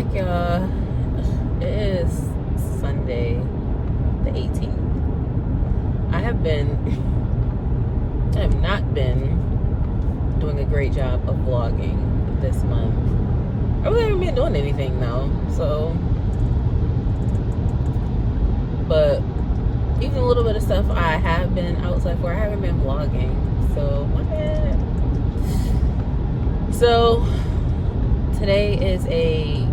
back, y'all. It is Sunday the 18th. I have not been doing a great job of vlogging this month. I really haven't been doing anything though, so, but even a little bit of stuff I have been outside for, I haven't been vlogging, so my bad. So today is a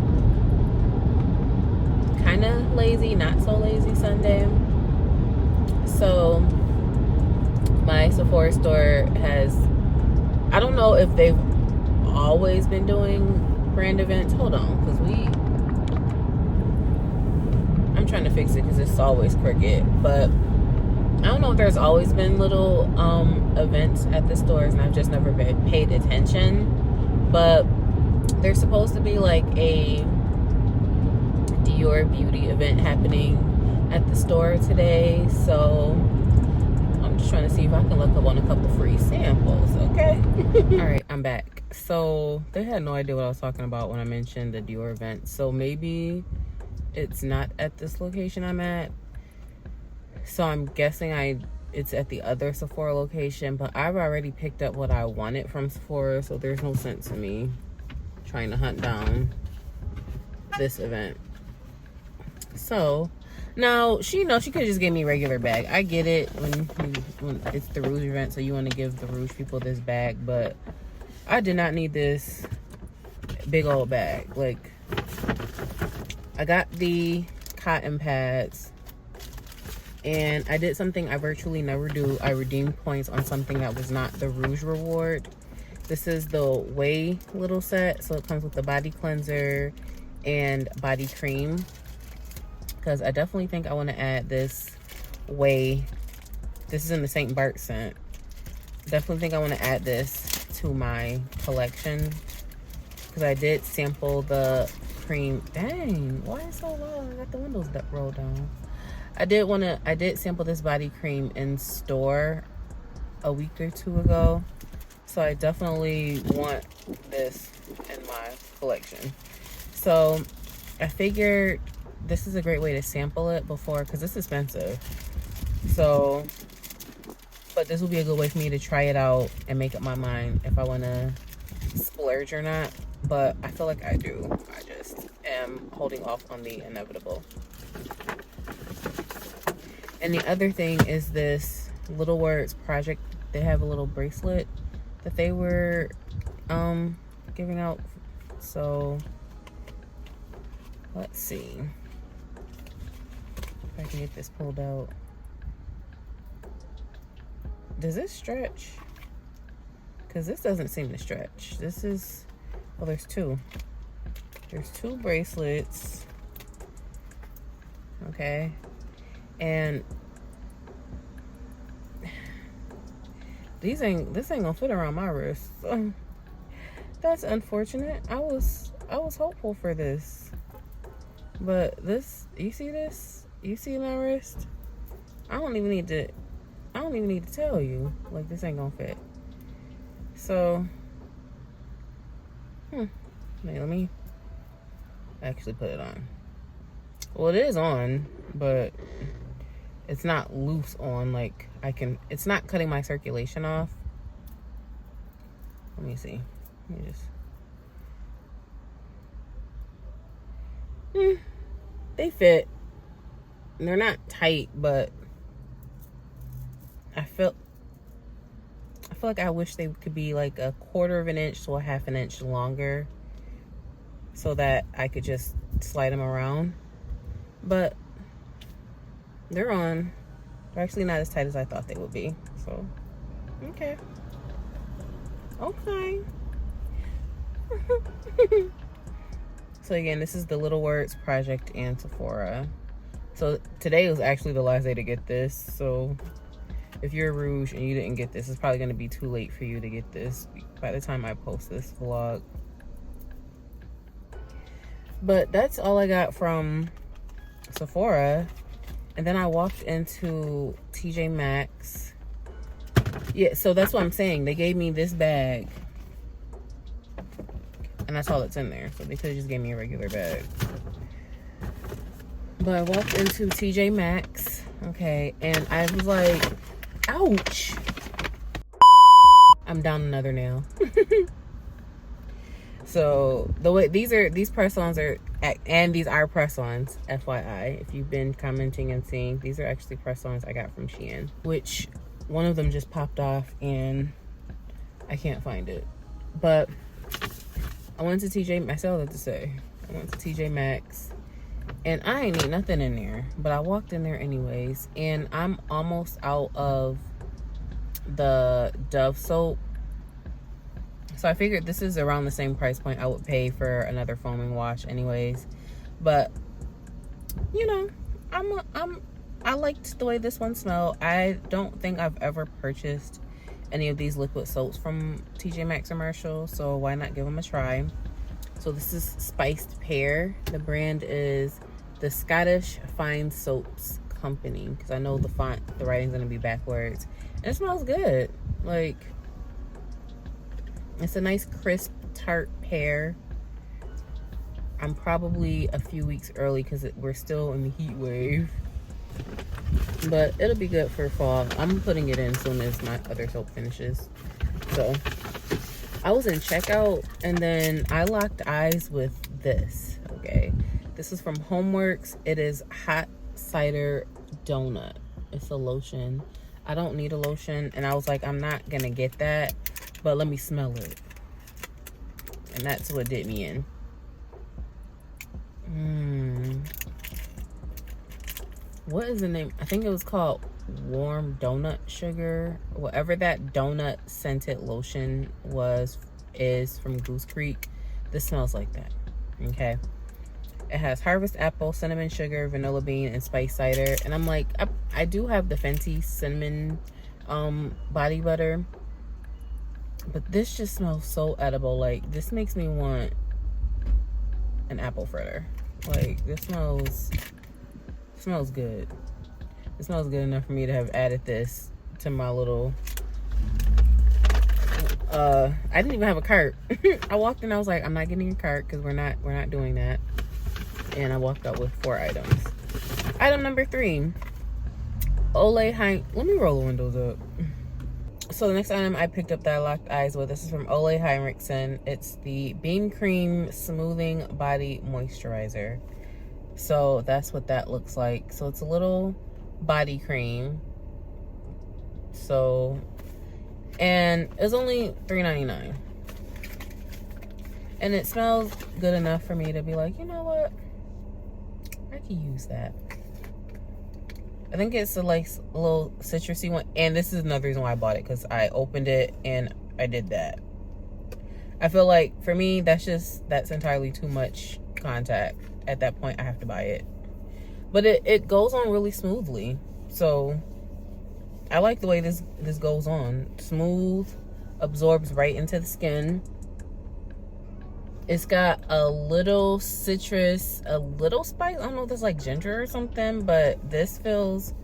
kind of lazy, not so lazy Sunday. So my Sephora store has, I don't know if they've always been doing brand events. Hold on, because I'm trying to fix it because it's always crooked, but I don't know if there's always been little events at the stores and I've just never been paid attention. But there's supposed to be like a Dior beauty event happening at the store today, so I'm just trying to see if I can look up on a couple free samples. Okay. All right, I'm back. So they had no idea what I was talking about when I mentioned the Dior event, so maybe it's not at this location I'm at, so I'm guessing it's at the other Sephora location, but I've already picked up what I wanted from Sephora, so there's no sense in me trying to hunt down this event. So now she could have just gave me a regular bag. I get it when it's the Rouge event, so you want to give the Rouge people this bag, but I did not need this big old bag. Like, I got the cotton pads, and I did something I virtually never do. I redeemed points on something that was not the Rouge reward. This is the Way little set, so it comes with the body cleanser and body cream, because I definitely think I want to add this Way. This is in the St. Bart scent. Definitely think I want to add this to my collection, because I did sample the cream. Dang, why is it so low? I got the windows rolled down. I did sample this body cream in store a week or two ago, so I definitely want this in my collection. So I figured this is a great way to sample it before, because it's expensive. So, but this will be a good way for me to try it out and make up my mind if I want to splurge or not. But I feel like I do. I just am holding off on the inevitable. And the other thing is this Little Words project. They have a little bracelet that they were giving out. So let's see if I can get this pulled out. Does this stretch? Because this doesn't seem to stretch. This is, well, there's two bracelets. Okay. And this ain't gonna fit around my wrist. So that's unfortunate. I was hopeful for this, but this, you see this? You see my wrist? I don't even need to tell you, like, this ain't gonna fit. So wait, let me actually put it on. Well, it is on, but it's not loose on, like, it's not cutting my circulation off. Let me see. Let me just, they fit. They're not tight, but I feel like I wish they could be like a 1/4 of an inch to a 1/2 an inch longer, so that I could just slide them around. But they're on. They're actually not as tight as I thought they would be. So, okay. So again, this is the Little Words project and Sephora. So today was actually the last day to get this. So if you're a Rouge and you didn't get this, it's probably going to be too late for you to get this by the time I post this vlog. But that's all I got from Sephora. And then I walked into TJ Maxx. Yeah, so that's what I'm saying. They gave me this bag And that's all that's in there. So they could have just gave me a regular bag. But I walked into TJ Maxx, okay, and I was like, ouch. I'm down another nail. So the way these press-ons are, and these are press-ons, FYI, if you've been commenting and seeing, these are actually press-ons I got from Shein, which one of them just popped off and I can't find it. But I went to TJ, I still have to say, I went to TJ Maxx and I ain't need nothing in there, but I walked in there anyways, and I'm almost out of the Dove soap. So I figured this is around the same price point I would pay for another foaming wash anyways. But you know, I liked the way this one smelled. I don't think I've ever purchased any of these liquid soaps from TJ Maxx or Myrtle, so why not give them a try? So this is Spiced Pear. The brand is the Scottish Fine Soaps Company, because I know the font, the writing's gonna be backwards, and it smells good. Like, it's a nice crisp tart pear. I'm probably a few weeks early because we're still in the heat wave, but it'll be good for fall. I'm putting it in as soon as my other soap finishes. So I was in checkout and then I locked eyes with this. Okay, this is from Homeworks. It is hot cider donut. It's a lotion. I don't need a lotion, and I was like, I'm not gonna get that, but let me smell it. And that's what did me in. What is the name? I think it was called Warm Donut Sugar. Whatever that donut scented lotion is from Goose Creek. This smells like that. Okay. It has harvest apple, cinnamon sugar, vanilla bean, and spice cider. And I'm like, I do have the Fenty cinnamon body butter, but this just smells so edible. Like, this makes me want an apple fritter. Like, this smells good. It smells good enough for me to have added this to my little I didn't even have a cart. I walked in, I was like, I'm not getting a cart because we're not doing that. And I walked out with 4 items. Item number 3, Ole Hein. Let me roll the windows up. So the next item I picked up that I locked eyes with, this is from Ole Henriksen. It's the Beam Cream Smoothing Body Moisturizer. So that's what that looks like. So it's a little body cream. So, and it's only $3.99. And it smells good enough for me to be like, you know what? I could use that. I think it's a little citrusy one. And this is another reason why I bought it, because I opened it and I did that. I feel like for me, that's entirely too much contact. At that point, I have to buy it. But it goes on really smoothly. So I like the way this goes on. Smooth, absorbs right into the skin. It's got a little citrus, a little spice. I don't know if it's like ginger or something, but this feels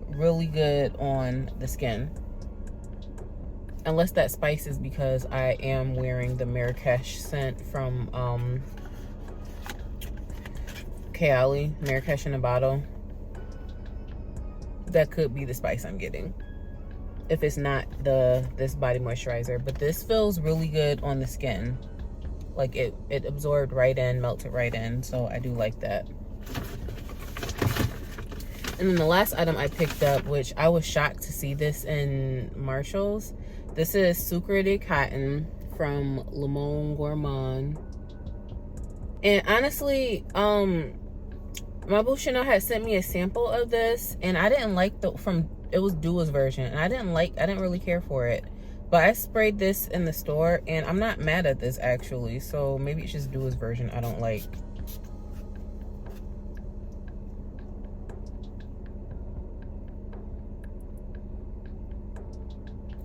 really good on the skin. Unless that spice is because I am wearing the Marrakesh scent from Kayali, Marrakesh in a bottle. That could be the spice I'm getting, if it's not this body moisturizer. But this feels really good on the skin. Like it absorbed right in, melted right in. So I do like that. And then the last item I picked up, which I was shocked to see this in Marshall's. This is Sucre de Cotton from Le Monde Gourmand. And honestly, my boo Chanel had sent me a sample of this, and I didn't like it was Dua's version, and I didn't really care for it. But I sprayed this in the store, and I'm not mad at this actually. So maybe it's just Dua's version I don't like.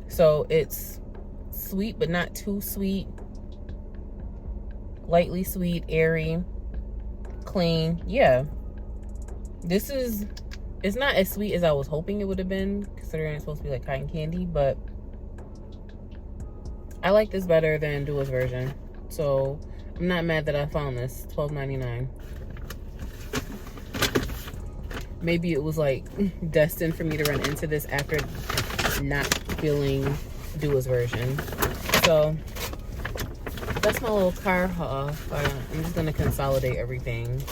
So it's sweet, but not too sweet. Lightly sweet, airy, clean. Yeah. It's not as sweet as I was hoping it would have been, considering it's supposed to be like cotton candy, but I like this better than Dua's version. So I'm not mad that I found this. $12.99. Maybe it was like destined for me to run into this after not feeling Dua's version. So that's my little car haul. I'm just gonna consolidate everything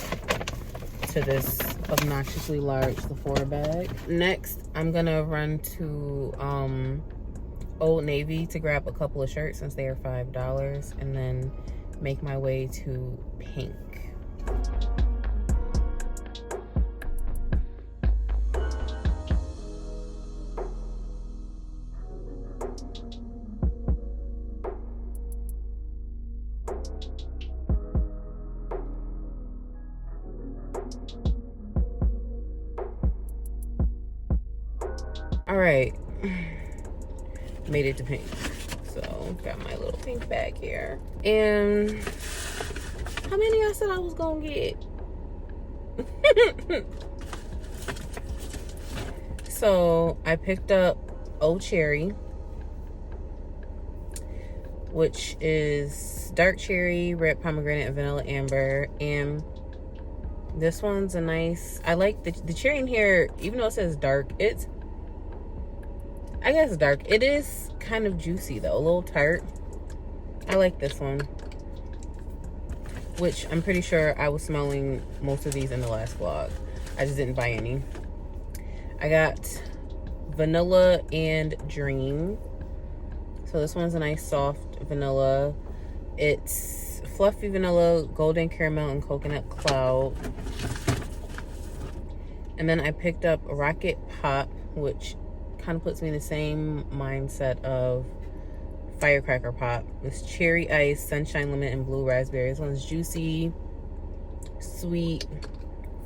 to this obnoxiously large Sephora bag. Next, I'm gonna run to Old Navy to grab a couple of shirts since they are $5, and then make my way to Pink. All right, made it to Pink. So got my little pink bag here. And how many I said I was gonna get? So I picked up Old Cherry, which is dark cherry, red pomegranate, and vanilla amber. And this one's a nice, I like the cherry in here, even though it says dark, I guess dark. It is kind of juicy though, a little tart. I like this one, which I'm pretty sure I was smelling most of these in the last vlog. I just didn't buy any. I got Vanilla and Dream. So this one's a nice soft vanilla. It's fluffy vanilla, golden caramel, and coconut cloud. And then I picked up Rocket Pop, which kind of puts me in the same mindset of Firecracker Pop. It's cherry ice, sunshine lemon, and blue raspberry. This one's juicy, sweet,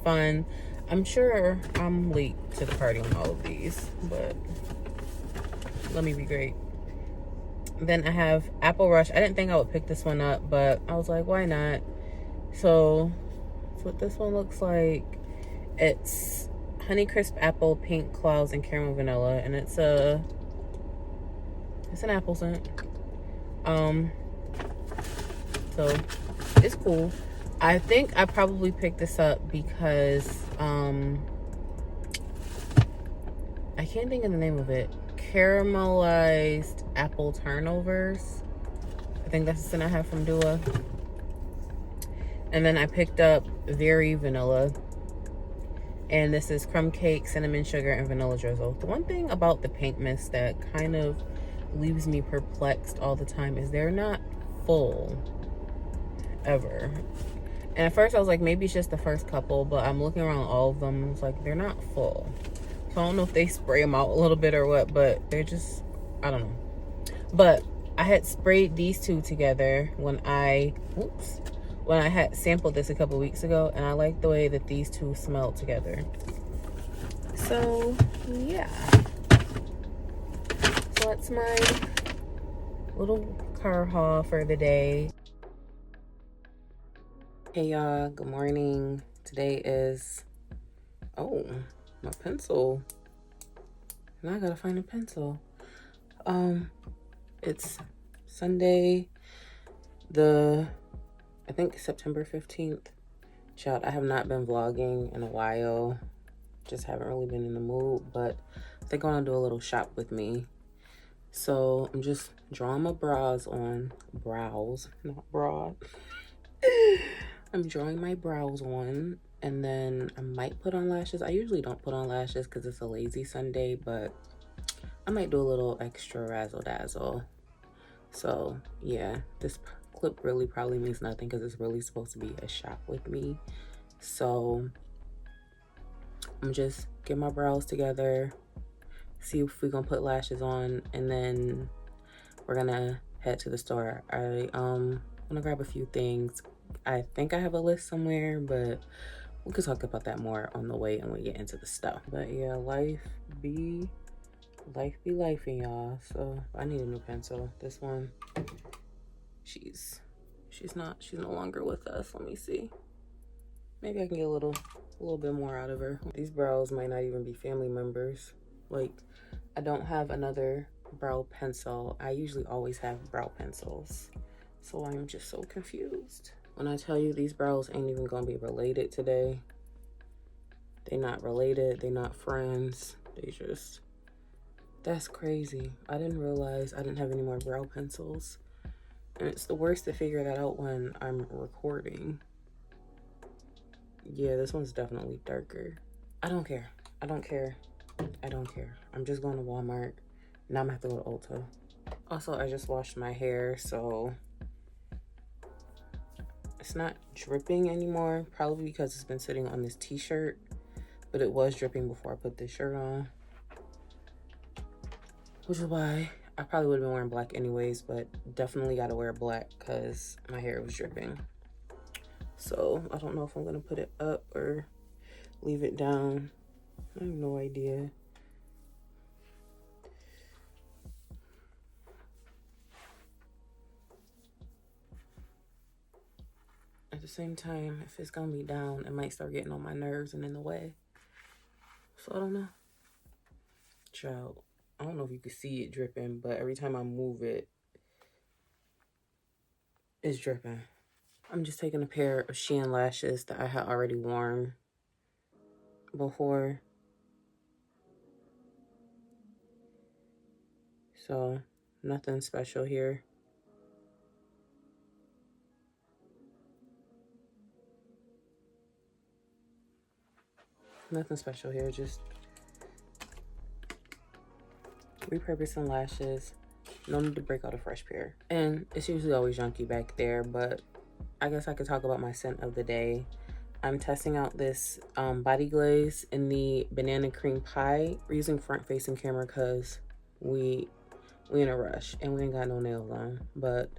fun. I'm sure I'm late to the party on all of these, but let me be great. Then I have Apple Rush. I didn't think I would pick this one up, but I was like, why not? So that's what this one looks like. It's Honeycrisp apple, pink clouds, and caramel vanilla, and it's an apple scent. So it's cool. I think I probably picked this up because I can't think of the name of it. Caramelized apple turnovers. I think that's the scent I have from Dua. And then I picked up Very Vanilla. And this is crumb cake, cinnamon sugar, and vanilla drizzle. The one thing about the Pink Mist that kind of leaves me perplexed all the time is they're not full, ever. And at first I was like, maybe it's just the first couple, but I'm looking around all of them. It's like, they're not full. So I don't know if they spray them out a little bit or what, but they're just, I don't know. But I had sprayed these two together when I had sampled this a couple weeks ago, and I like the way that these two smell together. So yeah, so that's my little car haul for the day. Hey y'all, good morning. Today is, oh, my pencil. Now I gotta find a pencil. It's Sunday, I think September 15th. Child, I have not been vlogging in a while. Just haven't really been in the mood, but I think I want to do a little shop with me. So I'm just drawing my brows on. Brows, not bra. I'm drawing my brows on, and then I might put on lashes. I usually don't put on lashes because it's a lazy Sunday, but I might do a little extra razzle dazzle. So yeah, this clip really probably means nothing because it's really supposed to be a shop with me. So I'm just getting my brows together, see if we're gonna put lashes on, and then we're gonna head to the store. I wanna grab a few things. I think I have a list somewhere, but we could talk about that more on the way and we get into the stuff. But yeah, life be lifing, y'all. So I need a new pencil. This one, she's no longer with us. Let me see. Maybe I can get a little bit more out of her. These brows might not even be family members. Like, I don't have another brow pencil. I usually always have brow pencils. So I'm just so confused. When I tell you these brows ain't even gonna be related today, they not related, they not friends, they just, that's crazy. I didn't realize I didn't have any more brow pencils. And it's the worst to figure that out when I'm recording. Yeah, this one's definitely darker. I don't care. I don't care. I don't care. I'm just going to Walmart. Now I'm gonna have to go to Ulta. Also, I just washed my hair, so it's not dripping anymore. Probably because it's been sitting on this t-shirt, but it was dripping before I put this shirt on. Which is why I probably would have been wearing black anyways, but definitely got to wear black because my hair was dripping. So I don't know if I'm going to put it up or leave it down. I have no idea. At the same time, if it's going to be down, it might start getting on my nerves and in the way. So I don't know. Child, I don't know if you can see it dripping, but every time I move it, it's dripping. I'm just taking a pair of Shein lashes that I had already worn before. So, nothing special here. Nothing special here, just repurposing lashes. No need to break out a fresh pair. And it's usually always junky back there, but I guess I could talk about my scent of the day. I'm testing out this body glaze in the banana cream pie. We're using front-facing camera because we in a rush and we ain't got no nails on. But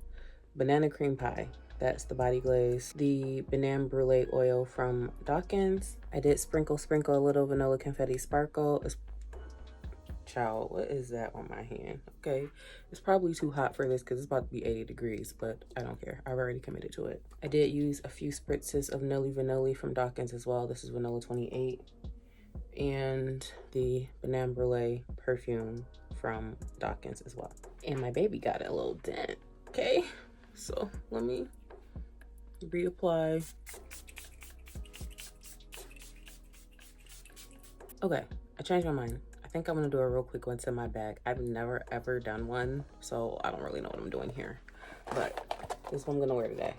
banana cream pie, that's the body glaze. The banana brulee oil from Dawkins. I did sprinkle a little vanilla confetti sparkle. Child, what is that on my hand? Okay, it's probably too hot for this because it's about to be 80 degrees, but I don't care. I've already committed to it. I did use a few spritzes of Nilly Vanilli from Dawkins as well. This is Vanilla 28. And the Banana Brulee perfume from Dawkins as well. And my baby got a little dent, okay? So let me reapply. Okay, I changed my mind. I think I'm gonna do a real quick one to my bag. I've never ever done one, so I don't really know what I'm doing here. But this is what I'm gonna wear today.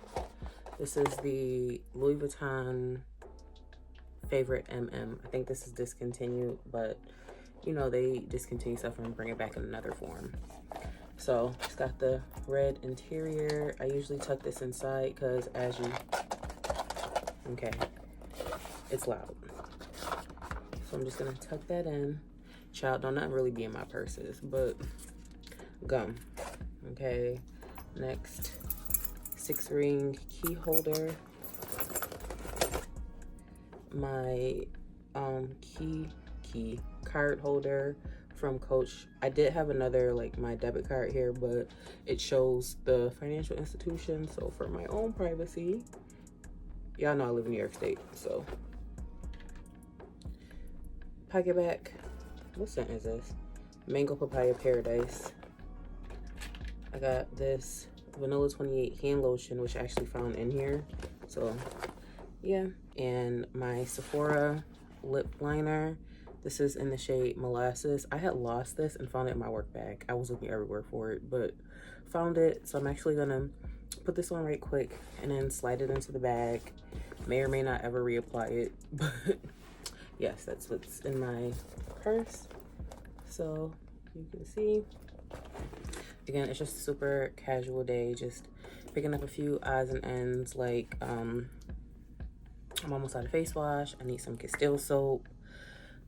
This is the Louis Vuitton Favorite MM. I think this is discontinued, but you know, they discontinue stuff and bring it back in another form. So it's got the red interior. I usually tuck this inside because as you, okay, it's loud. So I'm just gonna tuck that in. Child, don't not really be in my purses, but gum. Okay, next, 6-ring key holder. My key card holder from Coach. I did have another, like my debit card here, but it shows the financial institution. So for my own privacy, y'all know I live in New York State, so. Pocket back. What scent is this? Mango Papaya Paradise. I got this Vanilla 28 hand lotion, which I actually found in here. So yeah, and my Sephora lip liner. This is in the shade Molasses. I had lost this and found it in my work bag. I was looking everywhere for it, but found it. So I'm actually gonna put this on right quick and then slide it into the bag. May or may not ever reapply it, but yes, that's what's in my purse. So you can see, again, it's just a super casual day, just picking up a few odds and ends, like I'm almost out of face wash. I need some Castile soap.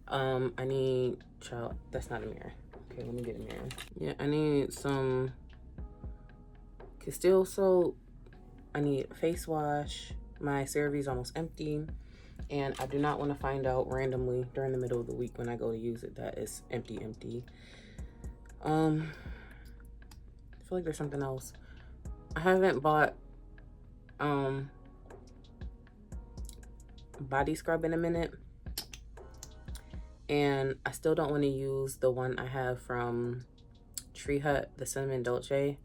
I need, child, that's not a mirror. Okay, let me get a mirror. Yeah, I need some Castile soap. I need face wash. My CeraVe is almost empty, and I do not want to find out randomly during the middle of the week when I go to use it that it's empty. I feel like there's something else. I haven't bought body scrub in a minute, and I still don't want to use the one I have from Tree Hut, the Cinnamon Dolce.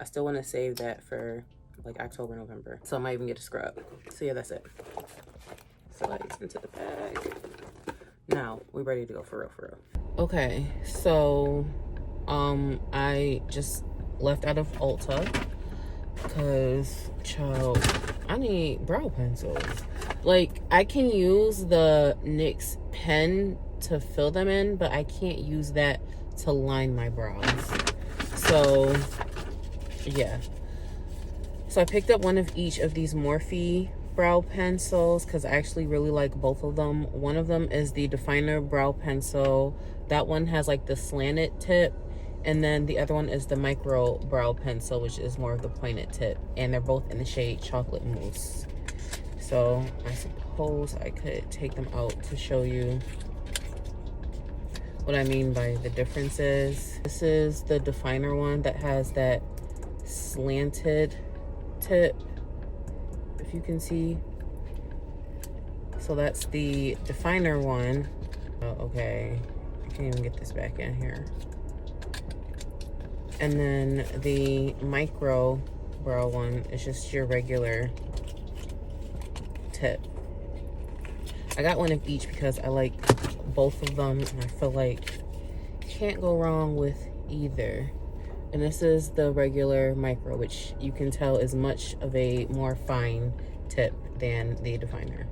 I still want to save that for like October, November. So I might even get a scrub. So yeah, that's it. So like into the bag. Now we're ready to go for real. Okay, so I just left out of Ulta because, child, I need brow pencils. Like, I can use the NYX pen to fill them in, but I can't use that to line my brows. So yeah, so I picked up one of each of these Morphe brow pencils because I actually really like both of them. One of them is the definer brow pencil. That one has like the slanted tip, and then the other one is the micro brow pencil, which is more of the pointed tip, and they're both in the shade Chocolate Mousse. So I suppose I could take them out to show you what I mean by the differences. This is the definer one that has that slanted tip, if you can see. So that's the definer one. Oh, okay, I can't even get this back in here. And then the micro brow one is just your regular tip. I got one of each because I like both of them, and I feel like can't go wrong with either. And this is the regular micro, which you can tell is much of a more fine tip than the definer.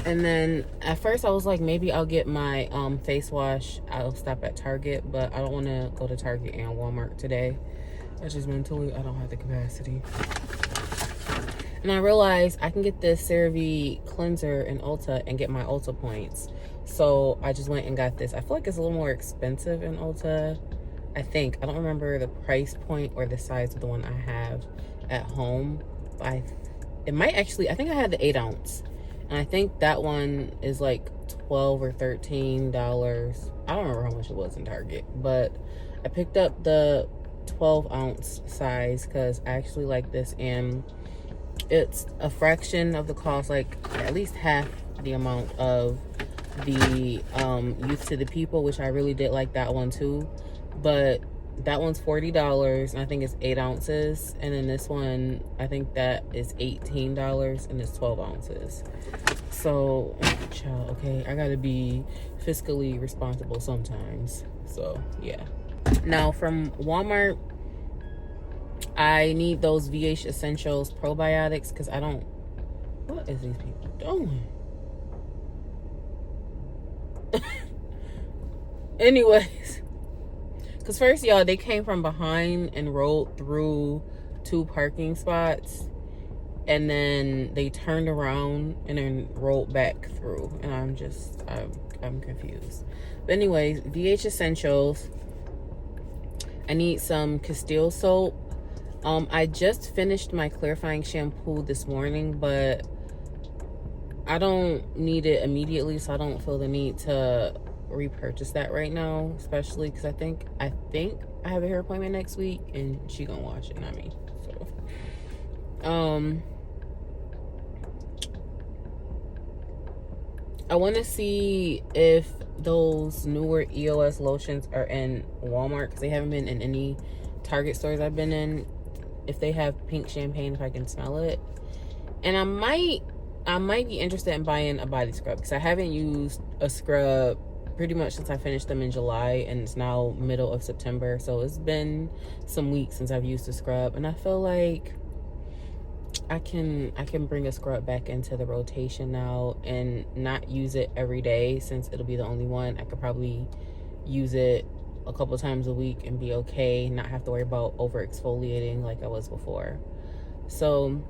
And then at first I was like, maybe I'll get my face wash. I'll stop at Target, but I don't want to go to Target and Walmart today. That's just mentally, I don't have the capacity. And I realized I can get this CeraVe cleanser in Ulta and get my Ulta points. So I just went and got this. I feel like it's a little more expensive in Ulta, I think. I don't remember the price point or the size of the one I have at home. It might actually, I think I had the 8 ounce. And I think that one is like $12 or $13. I don't remember how much it was in Target. But I picked up the 12 ounce size because I actually like this, and it's a fraction of the cost, like at least half the amount of the Youth to the People, which I really did like that one too. But that one's $40 and I think it's 8 ounces, and then this one I think that is $18 and it's 12 ounces. So child, okay, I gotta be fiscally responsible sometimes. So yeah. Now from Walmart, I need those VH Essentials probiotics because I don't... What is these people doing? Anyways, because first, y'all, they came from behind and rolled through 2 parking spots, and then they turned around and then rolled back through, and I'm confused. But anyways, VH Essentials. I need some Castile soap. I just finished my clarifying shampoo this morning, but I don't need it immediately, so I don't feel the need to repurchase that right now, especially because I think I have a hair appointment next week and she gonna wash it, not me. So I want to see if those newer EOS lotions are in Walmart because they haven't been in any Target stores I've been in. If they have pink champagne, if I can smell it. And I might be interested in buying a body scrub because I haven't used a scrub pretty much since I finished them in July, and it's now middle of September, so it's been some weeks since I've used a scrub, and I feel like I can bring a scrub back into the rotation now and not use it every day since it'll be the only one. I could probably use it a couple times a week and be okay, not have to worry about over exfoliating like I was before. So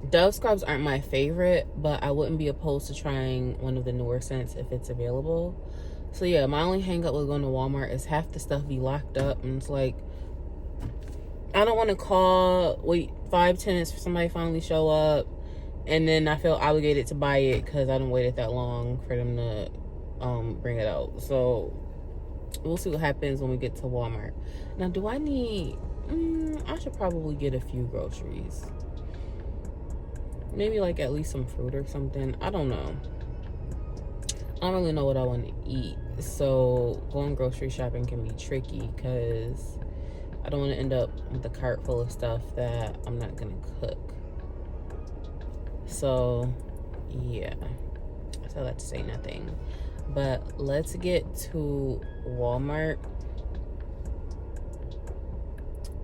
Dove scrubs aren't my favorite, but I wouldn't be opposed to trying one of the newer scents if it's available. So yeah, my only hang up with going to Walmart is half the stuff be locked up, and it's like I don't want to wait 5-10 minutes for somebody to finally show up, and then I feel obligated to buy it because I didn't wait that long for them to bring it out. So we'll see what happens when we get to Walmart. Now, do I need... I should probably get a few groceries. Maybe like at least some fruit or something. I don't know. I don't really know what I want to eat. So going grocery shopping can be tricky because I don't want to end up with a cart full of stuff that I'm not gonna cook. So yeah, so let's say nothing. But let's get to Walmart.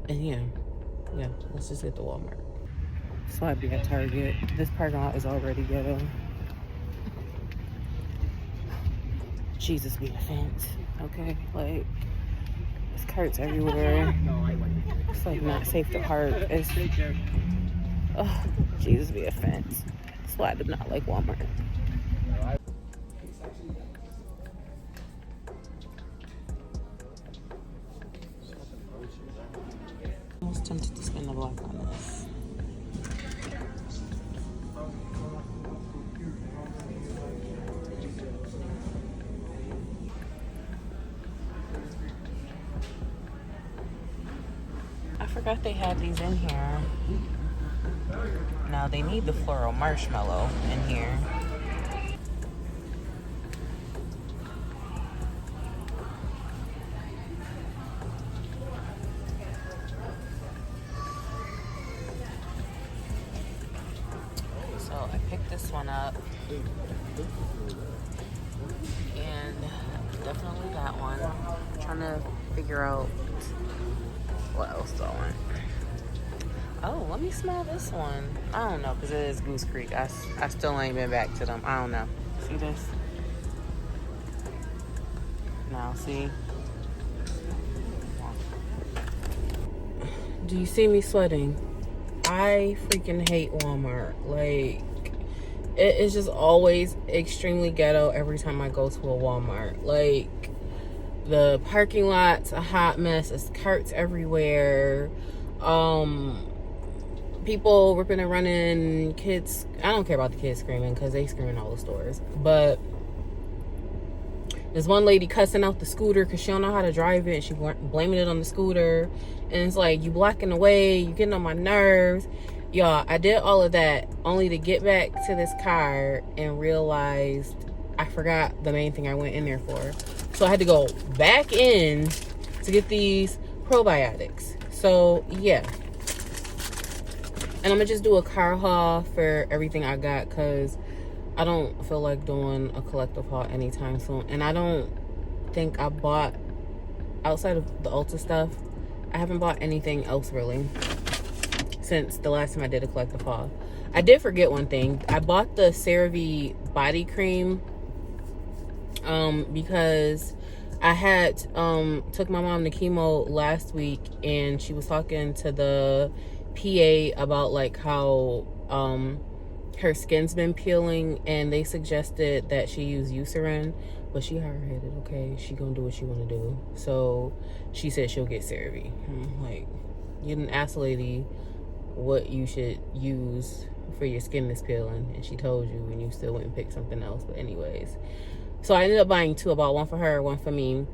And yeah, let's just get to Walmart. So I'd be at Target. This parking lot is already ghetto. Jesus be the fence, okay? Like, there's carts everywhere. It's like not safe to park. It's, oh, Jesus be a fence. That's why I do not like Walmart. I was tempted to spend a block on this. I forgot they had these in here. Now they need the floral marshmallow in here. So I picked this one up. And definitely that one. I'm trying to figure out what else do I want. Oh, let me smell this one. I don't know, because it is Goose Creek. I still ain't been back to them. I don't know. See this? Now, see? Do you see me sweating? I freaking hate Walmart. Like, it is just always extremely ghetto every time I go to a Walmart. Like, the parking lot's a hot mess. There's carts everywhere. People ripping and running, kids. I don't care about the kids screaming because they scream in all the stores. But there's one lady cussing out the scooter because she don't know how to drive it. And she blaming it on the scooter. And it's like, you blocking the way. You getting on my nerves. Y'all, I did all of that only to get back to this car and realized I forgot the main thing I went in there for. So I had to go back in to get these probiotics. So, yeah. And I'm going to just do a car haul for everything I got because I don't feel like doing a collective haul anytime soon. And I don't think I bought, outside of the Ulta stuff, I haven't bought anything else really since the last time I did a collective haul. I did forget one thing. I bought the CeraVe body cream because I had took my mom to chemo last week and she was talking to the PA about like how her skin's been peeling and they suggested that she use Eucerin, but she hard-headed, okay? She gonna do what she wanna do. So she said she'll get CeraVe. I'm like, you didn't ask the lady what you should use for your skin that's peeling and she told you and you still went and picked something else. But anyways, so I ended up buying two. I bought one for her, one for me.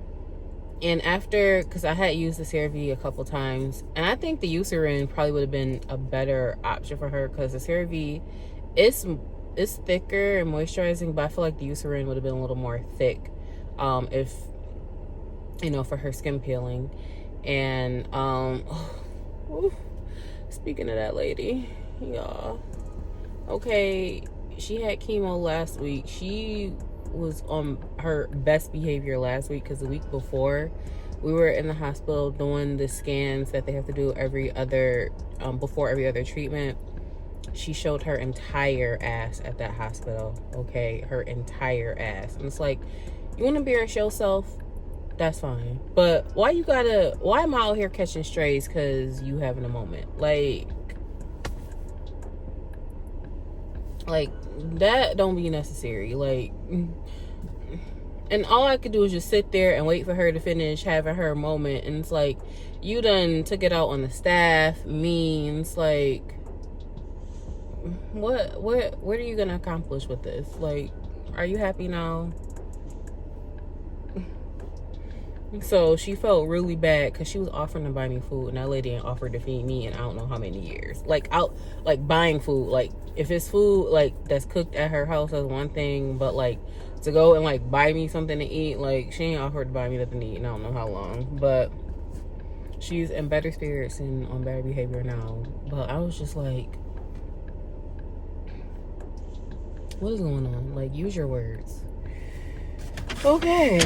And after, because I had used the CeraVe a couple times, and I think the Eucerin probably would have been a better option for her because the CeraVe is thicker and moisturizing, but I feel like the Eucerin would have been a little more thick if, you know, for her skin peeling. And speaking of that lady, y'all, okay, she had chemo last week. She was on her best behavior last week because the week before we were in the hospital doing the scans that they have to do every other before every other treatment. She showed her entire ass at that hospital, okay? Her entire ass. And it's like, you want to embarrass yourself? That's fine. But why am I out here catching strays because you having a moment? Like that don't be necessary. Like, and all I could do is just sit there and wait for her to finish having her moment. And it's like, you done took it out on the staff, means like, what are you gonna accomplish with this? Like, are you happy now? So she felt really bad because she was offering to buy me food and that lady ain't offered to feed me in I don't know how many years. Like, out, like buying food, like if it's food like that's cooked at her house, that's one thing, but like to go and like buy me something to eat. Like, she ain't offered to buy me nothing to eat, and I don't know how long, but she's in better spirits and on better behavior now. But I was just like, what is going on? Like, use your words. Okay.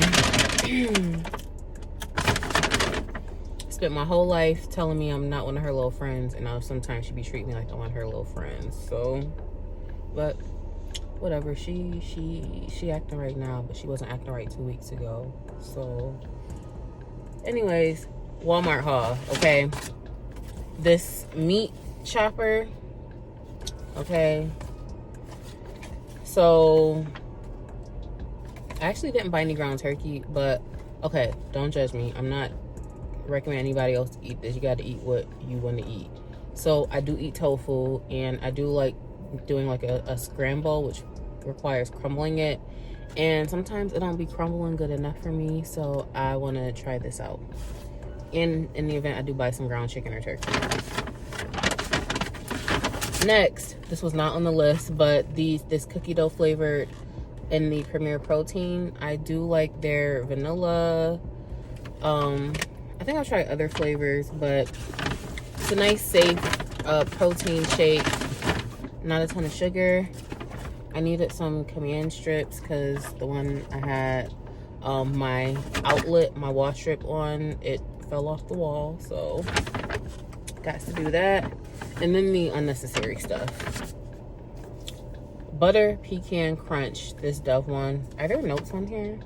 Spent my whole life telling me I'm not one of her little friends, and now sometimes she be treating me like I'm one of her little friends. So, but whatever. She acting right now, but she wasn't acting right 2 weeks ago. So, anyways, Walmart haul. Okay, this meat chopper. Okay, so I actually didn't buy any ground turkey, but okay, don't judge me. I'm not recommend anybody else to eat this. You got to eat what you want to eat. So I do eat tofu, and I do like doing like a scramble, which requires crumbling it, and sometimes it don't be crumbling good enough for me, so I want to try this out. In the event I do buy some ground chicken or turkey. Next, this was not on the list, but this cookie dough flavored in the Premier Protein. I do like their vanilla. I think I'll try other flavors, but it's a nice, safe protein shake. Not a ton of sugar. I needed some command strips because the one I had my outlet, my wall strip on, it fell off the wall. So, got to do that. And then the unnecessary stuff. Butter pecan crunch, this Dove one. Are there notes on here?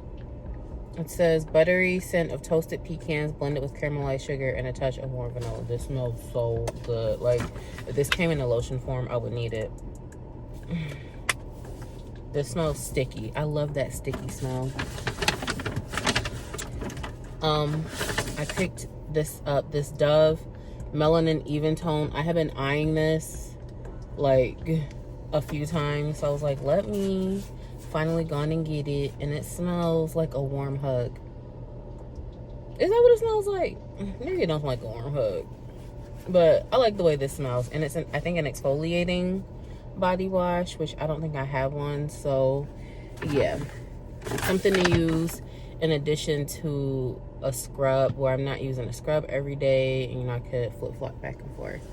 It says buttery scent of toasted pecans blended with caramelized sugar and a touch of warm vanilla. This smells so good. Like, if this came in a lotion form, I would need it. This smells sticky. I love that sticky smell. I picked this up, this Dove Melanin Even Tone. I have been eyeing this like a few times, so I was like, let me finally gone and get it, and it smells like a warm hug. Is that what it smells like? Maybe it don't smell like a warm hug, but I like the way this smells. And it's I think an exfoliating body wash, which I don't think I have one. So yeah, something to use in addition to a scrub, where I'm not using a scrub every day, and I could flip-flop back and forth.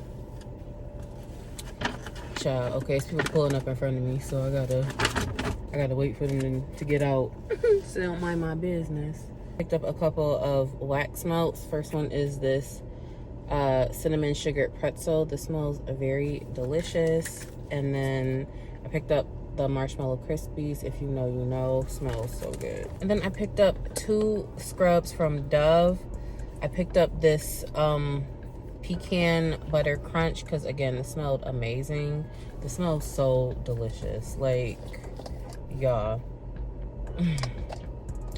Child, okay, it's people pulling up in front of me, so I gotta wait for them to get out so they don't mind my business. Picked up a couple of wax melts. First one is this cinnamon sugared pretzel. This smells very delicious. And then I picked up the marshmallow crispies. If you know, you know. Smells so good. And then I picked up 2 scrubs from Dove. I picked up this pecan butter crunch because, again, it smelled amazing. It smells so delicious. Like, y'all,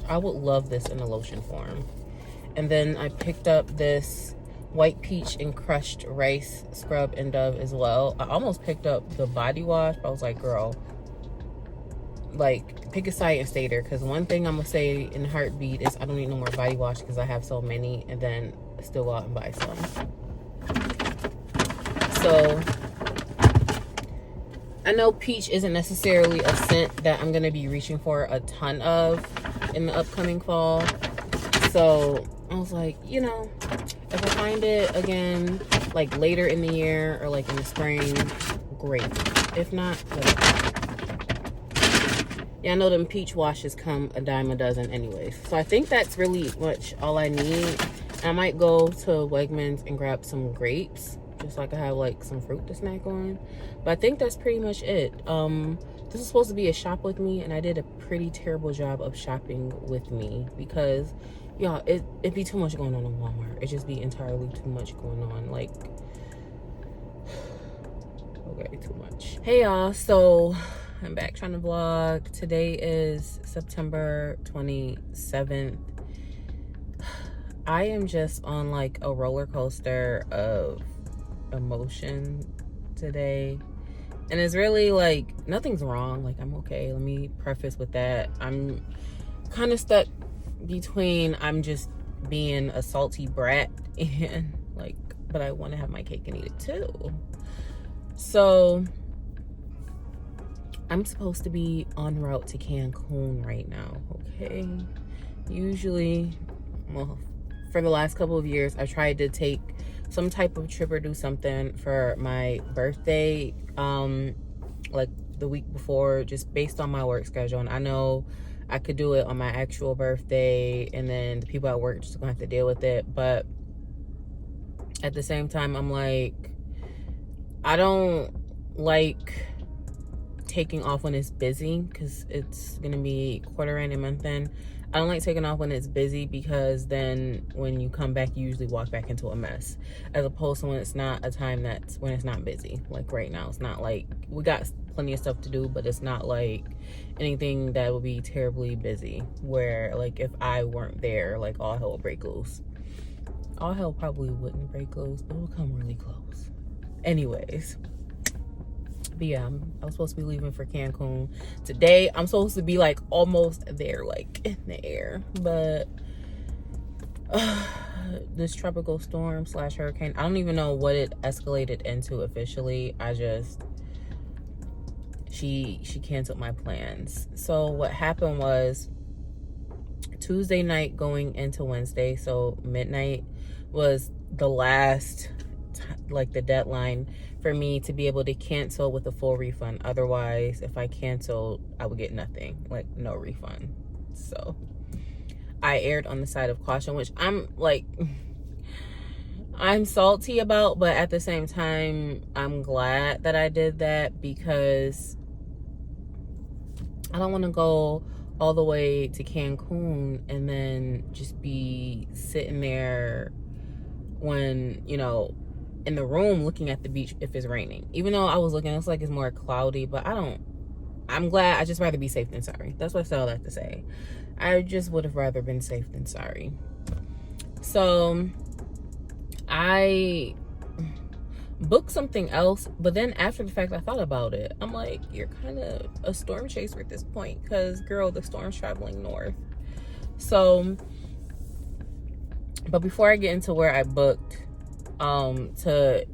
I would love this in a lotion form. And then I picked up this white peach and crushed rice scrub in Dove as well. I almost picked up the body wash, but I was like, girl, like, pick a side and stay there, because one thing I'm gonna say in a heartbeat is I don't need no more body wash because I have so many, and then still go out and buy some. So I know peach isn't necessarily a scent that I'm gonna be reaching for a ton of in the upcoming fall, so I was like, you know, if I find it again like later in the year or like in the spring, great. If not, whatever. Yeah, I know them peach washes come a dime a dozen anyways. So I think that's really much all I need. I might go to Wegmans and grab some grapes, just so I can have like some fruit to snack on. But I think that's pretty much it. This is supposed to be a shop with me, and I did a pretty terrible job of shopping with me because, y'all, it'd be too much going on in Walmart. It just be entirely too much going on. Like, okay, too much. Hey y'all, so I'm back trying to vlog. Today is September 27th. I am just on like a roller coaster of emotion today. And it's really like, nothing's wrong. Like, I'm okay. Let me preface with that. I'm kind of stuck between I'm just being a salty brat and like, but I want to have my cake and eat it too. So I'm supposed to be en route to Cancun right now, okay? Usually, well, for the last couple of years, I tried to take some type of trip or do something for my birthday, like the week before, just based on my work schedule. And I know I could do it on my actual birthday, and then the people at work just gonna have to deal with it. But at the same time, I'm like, I don't like taking off when it's busy, because it's gonna be quarter end and month end. I don't like taking off when it's busy, because then when you come back, you usually walk back into a mess, as opposed to when it's not a time that's when it's not busy. Like right now, it's not like we got plenty of stuff to do, but it's not like anything that would be terribly busy, where like if I weren't there, like all hell would break loose. All hell probably wouldn't break loose, but it would come really close. Anyways, but yeah, I was supposed to be leaving for Cancun today. I'm supposed to be like almost there, like in the air, but this tropical storm / hurricane, I don't even know what it escalated into officially. She canceled my plans. So what happened was, Tuesday night going into Wednesday, so midnight was the last like the deadline for me to be able to cancel with a full refund. Otherwise, if I canceled, I would get nothing, like no refund. So I erred on the side of caution, which I'm like, I'm salty about, but at the same time, I'm glad that I did that, because I don't want to go all the way to Cancun and then just be sitting there when, you know, in the room looking at the beach if it's raining. Even though I was looking, it's like it's more cloudy, but I'm glad. I just rather be safe than sorry. That's what I still like to say. I just would have rather been safe than sorry. So I booked something else, but then after the fact, I thought about it. I'm like, you're kind of a storm chaser at this point, because girl, the storm's traveling north. So, but before I get into where I booked, to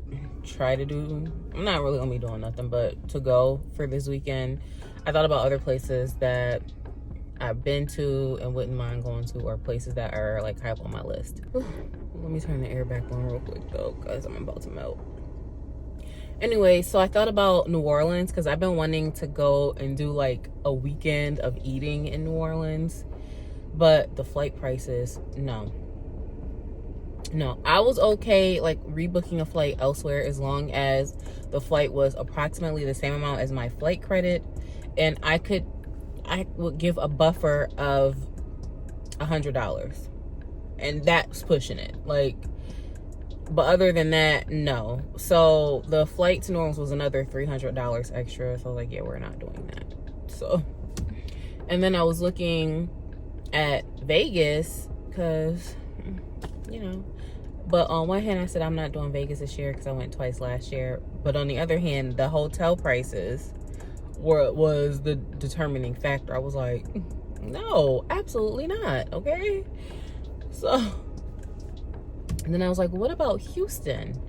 try to do, I'm not really gonna be doing nothing but to go for this weekend, I thought about other places that I've been to and wouldn't mind going to, or places that are like high up on my list. Let me turn the air back on real quick though, because I'm about to melt. Anyway, so I thought about New Orleans, because I've been wanting to go and do like a weekend of eating in New Orleans, but the flight prices, no, I was okay like rebooking a flight elsewhere, as long as the flight was approximately the same amount as my flight credit, and I would give a buffer of $100, and that's pushing it, like. But other than that, no. So the flight to New Orleans was another $300 extra. So I was like, yeah, we're not doing that. So, and then I was looking at Vegas, because, you know, but on one hand, I said I'm not doing Vegas this year because I went twice last year. But on the other hand, the hotel prices was the determining factor. I was like, no, absolutely not. Okay. So, and then I was like, what about Houston?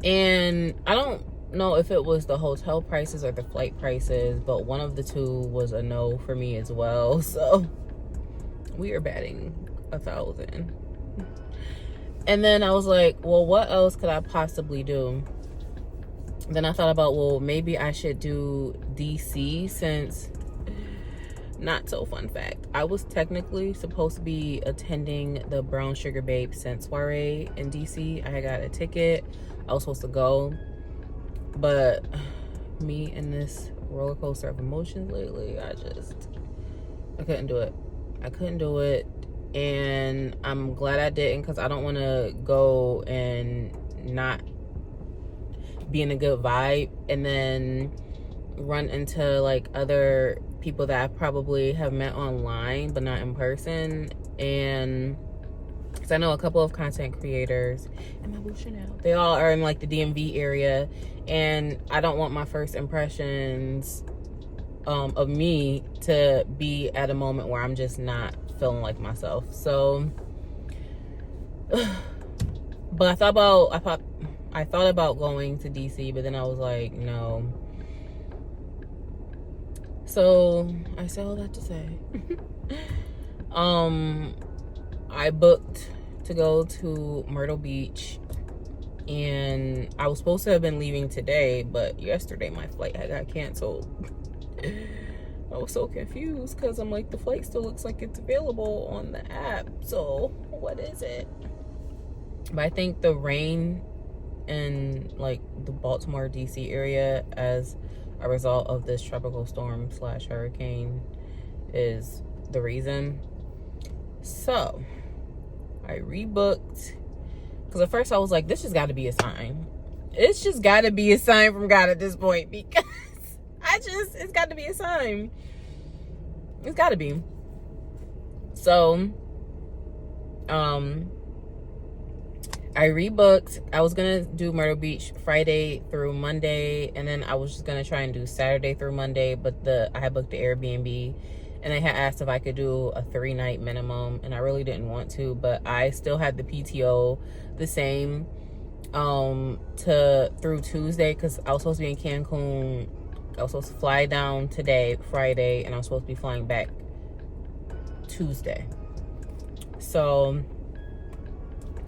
And I don't know if it was the hotel prices or the flight prices, but one of the two was a no for me as well. So we are batting 1,000. And then I was like, well, what else could I possibly do? Then I thought about, well, maybe I should do DC, since, not so fun fact, I was technically supposed to be attending the Brown Sugar Babe Scent Soiree in DC. I got a ticket. I was supposed to go, but me and this roller coaster of emotions lately, I couldn't do it. I couldn't do it. And I'm glad I didn't, because I don't want to go and not be in a good vibe and then run into like other people that I probably have met online but not in person. And because I know a couple of content creators, am I bullshitting now? They all are in like the DMV area, and I don't want my first impressions of me to be at a moment where I'm just not feeling like myself. So but I thought about going to DC, but then I was like, no, So I say all that to say, I booked to go to Myrtle Beach, and I was supposed to have been leaving today, but yesterday my flight had got canceled. I was so confused because I'm like, the flight still looks like it's available on the app, so what is it? But I think the rain in like the Baltimore DC area as a result of this tropical storm / hurricane is the reason. So I rebooked because at first I was like, this just got to be a sign. It's just got to be a sign from God at this point, because it's got to be a sign. It's got to be. So I rebooked. I was gonna do Myrtle Beach Friday through Monday, and then I was just gonna try and do Saturday through Monday, but I had booked the Airbnb, and they had asked if I could do a 3-night minimum, and I really didn't want to, but I still had the PTO the same through Tuesday, because I was supposed to be in Cancun. I was supposed to fly down today, Friday, and I was supposed to be flying back Tuesday. So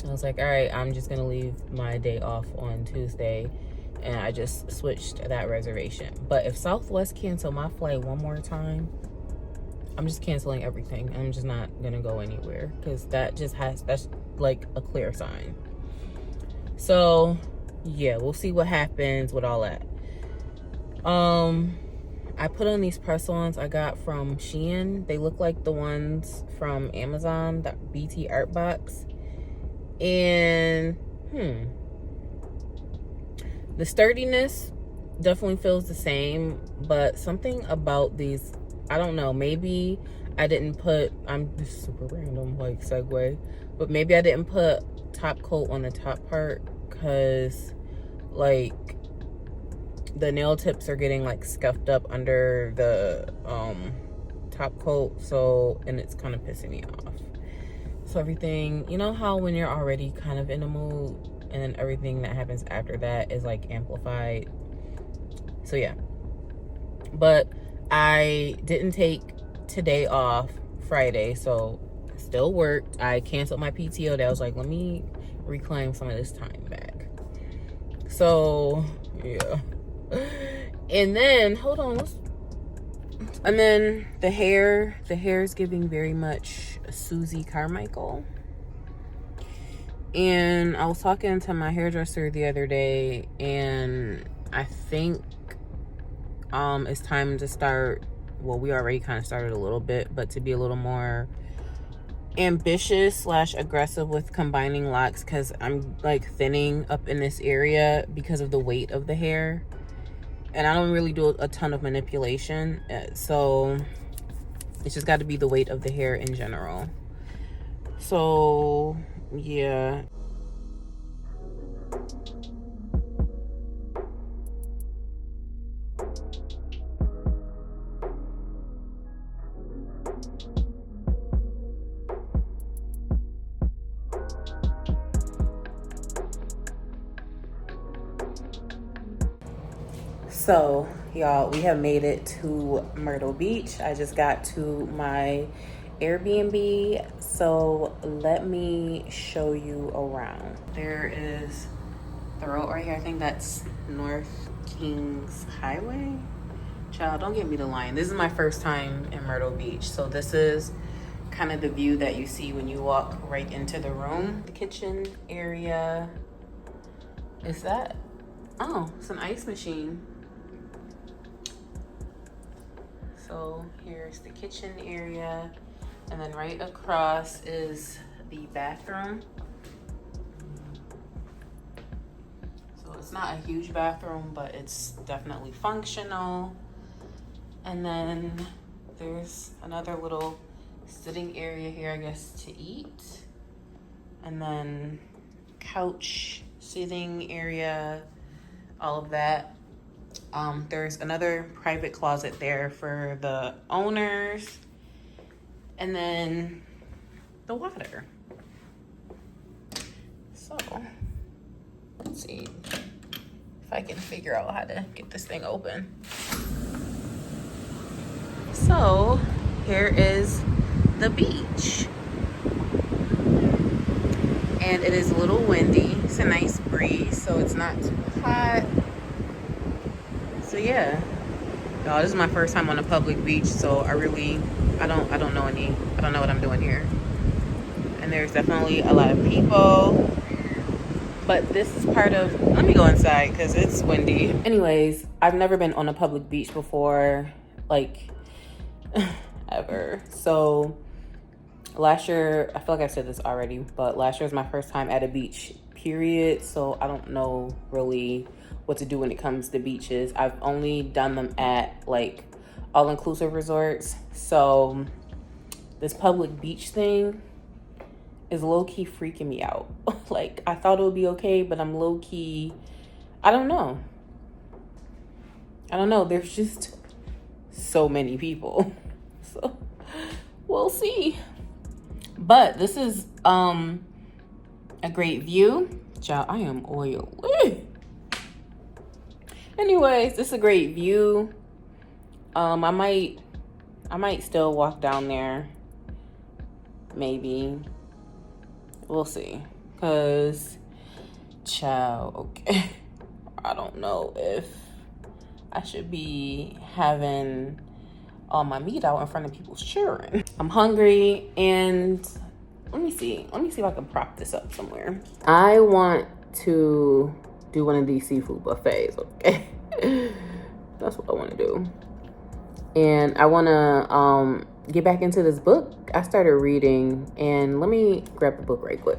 I was like, all right, I'm just gonna leave my day off on Tuesday, and I just switched that reservation. But if Southwest cancel my flight one more time, I'm just canceling everything. I'm just not gonna go anywhere, because that's like a clear sign. So yeah, we'll see what happens with all that. I put on these press-ons I got from Shein. They look like the ones from Amazon, that BT art box. And the sturdiness definitely feels the same, but something about these, I don't know, maybe I didn't put, I'm just super random like segue, but maybe I didn't put top coat on the top part, because like the nail tips are getting like scuffed up under the top coat, so, and it's kind of pissing me off. So everything, you know how when you're already kind of in a mood, and then everything that happens after that is like amplified. So yeah, but I didn't take today off, Friday, so I still worked. I canceled my PTO day. I was like, let me reclaim some of this time back. So yeah. And then hold on, and then the hair is giving very much Susie Carmichael. And I was talking to my hairdresser the other day, and I think it's time to start, well, we already kind of started a little bit, but to be a little more ambitious / aggressive with combining locks, because I'm like thinning up in this area because of the weight of the hair, and I don't really do a ton of manipulation, so it's just got to be the weight of the hair in general. So yeah. So y'all, we have made it to Myrtle Beach. I just got to my Airbnb, so let me show you around. There is the road right here. I think that's North Kings Highway. Child, don't get me the line. This is my first time in Myrtle Beach, so this is kind of the view that you see when you walk right into the room. The kitchen area is that, oh, it's an ice machine. So here's the kitchen area, and then right across is the bathroom. So it's not a huge bathroom, but it's definitely functional. And then there's another little sitting area here, I guess, to eat. And then couch, sitting area, all of that. There's another private closet there for the owners, and then the water. So let's see if I can figure out how to get this thing open. So here is the beach, and it is a little windy. It's a nice breeze, so it's not too hot. So yeah, y'all, this is my first time on a public beach, so I don't know what I'm doing here. And there's definitely a lot of people, but this is part of, let me go inside because it's windy. Anyways, I've never been on a public beach before, like ever. So last year, I feel like I said this already, but last year was my first time at a beach, period. So I don't know really what to do when it comes to beaches. I've only done them at like all-inclusive resorts. So this public beach thing is low-key freaking me out. Like, I thought it would be okay, but I'm low-key, I don't know. There's just so many people. So we'll see. But this is a great view. Child, I am oily. Anyways, this is a great view. I might still walk down there. Maybe. We'll see. Cause child, okay. I don't know if I should be having all my meat out in front of people's children. I'm hungry, and let me see if I can prop this up somewhere. I want to do one of these seafood buffets, okay? That's what I want to do. And I want to get back into this book I started reading, and let me grab the book right quick.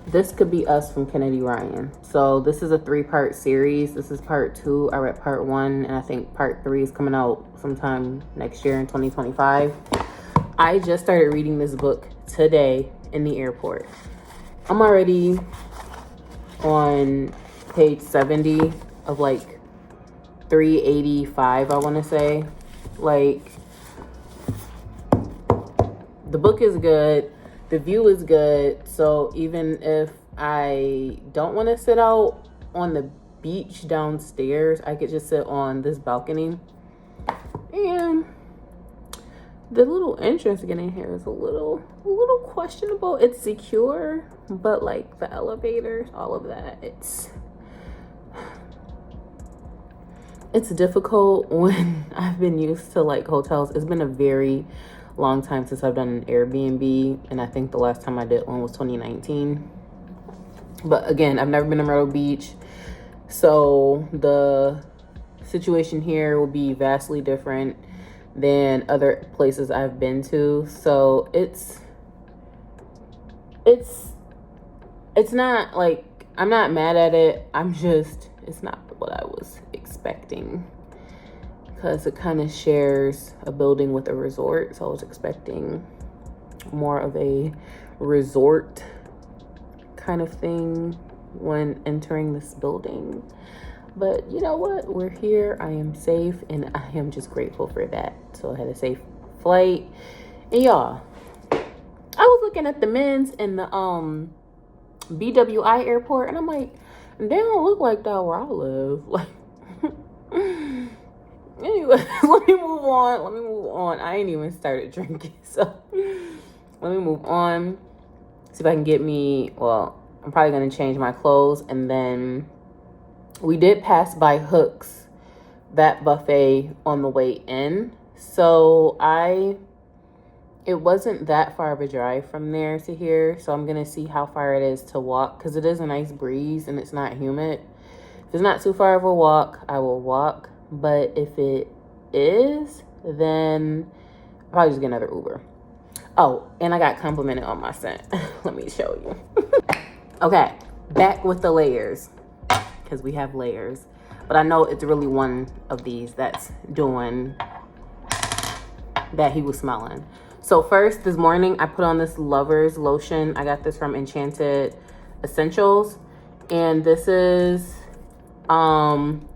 This Could Be Us from Kennedy Ryan. So this is a 3-part series. This is part 2. I read part 1, and I think part 3 is coming out sometime next year in 2025. I just started reading this book today in the airport. I'm already on page 70 of like 385, I want to say. Like, the book is good, the view is good, so even if I don't want to sit out on the beach downstairs, I could just sit on this balcony. And the little entrance to get in here is a little questionable. It's secure, but like the elevators, all of that, it's difficult when I've been used to like hotels. It's been a very long time since I've done an Airbnb, and I think the last time I did one was 2019. But again, I've never been to Myrtle Beach, so the situation here will be vastly different than other places I've been to. So it's not like, I'm not mad at it. It's not what I was expecting, because it kind of shares a building with a resort. So I was expecting more of a resort kind of thing when entering this building. But you know what? We're here. I am safe, and I am just grateful for that. So I had a safe flight. And y'all, I was looking at the men's in the BWI airport, and I'm like, they don't look like that where I live. Like, anyway, let me move on. I ain't even started drinking, so let me move on. See if I can get me, well, I'm probably going to change my clothes. And then we did pass by Hooks, that buffet, on the way in. So it wasn't that far of a drive from there to here. So I'm going to see how far it is to walk, because it is a nice breeze and it's not humid. If it's not too far of a walk, I will walk. But if it is, then I'll probably just get another Uber. Oh, and I got complimented on my scent. Let me show you. Okay, back with the layers, because we have layers. But I know it's really one of these that's doing that he was smelling. So first, this morning, I put on this Lover's lotion. I got this from Enchanted Essentials. And this is Diamond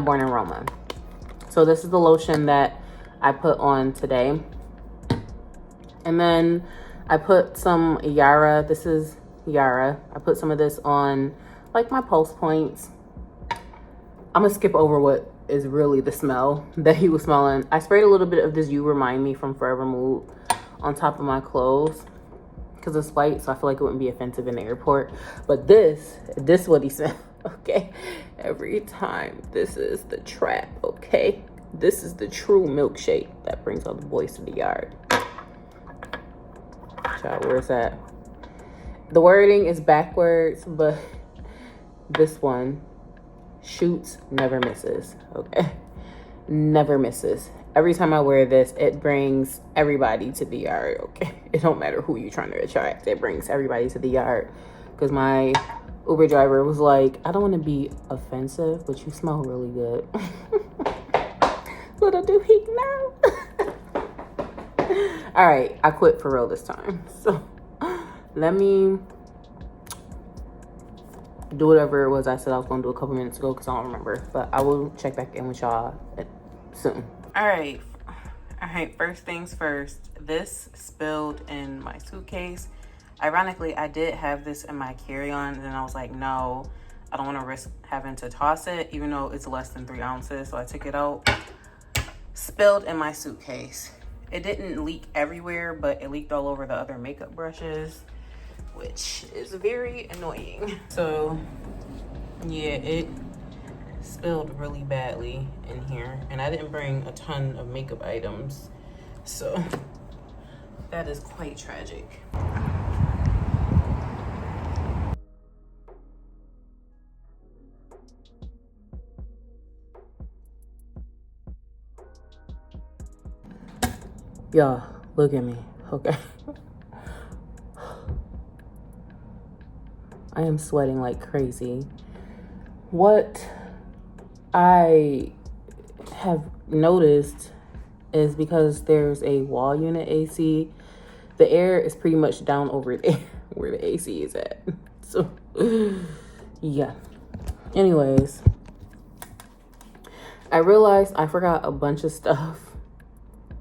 Born Aroma. So this is the lotion that I put on today. And then I put some Yara. This is Yara. I put some of this on like my pulse points. I'm gonna skip over what is really the smell that he was smelling. I sprayed a little bit of this You Remind Me from Forever Mood on top of my clothes because it's white, so I feel like it wouldn't be offensive in the airport. But this is what he said. Okay, every time. This is the trap. Okay, this is the true milkshake that brings all the boys to the yard. Child, where's that? The wording is backwards, but this one shoots, never misses. Okay, never misses. Every time I wear this, it brings everybody to the yard. Okay, it don't matter who you're trying to attract, it brings everybody to the yard. Because my Uber driver was like, I don't want to be offensive, but you smell really good. Little do he know. All right, I quit for real this time. So let me do whatever it was I said I was going to do a couple minutes ago because I don't remember. But I will check back in with y'all soon. All right, first things first. This spilled in my suitcase. Ironically, I did have this in my carry-on, and then I was like, no, I don't want to risk having to toss it, even though it's less than 3 ounces. So I took it out. Spilled in my suitcase. It didn't leak everywhere, but it leaked all over the other makeup brushes, which is very annoying. So yeah, it spilled really badly in here, and I didn't bring a ton of makeup items, so that is quite tragic. Y'all, look at me, okay? I am sweating like crazy. What I have noticed is because there's a wall unit AC, the air is pretty much down over there where the AC is at. So, yeah. Anyways, I realized I forgot a bunch of stuff.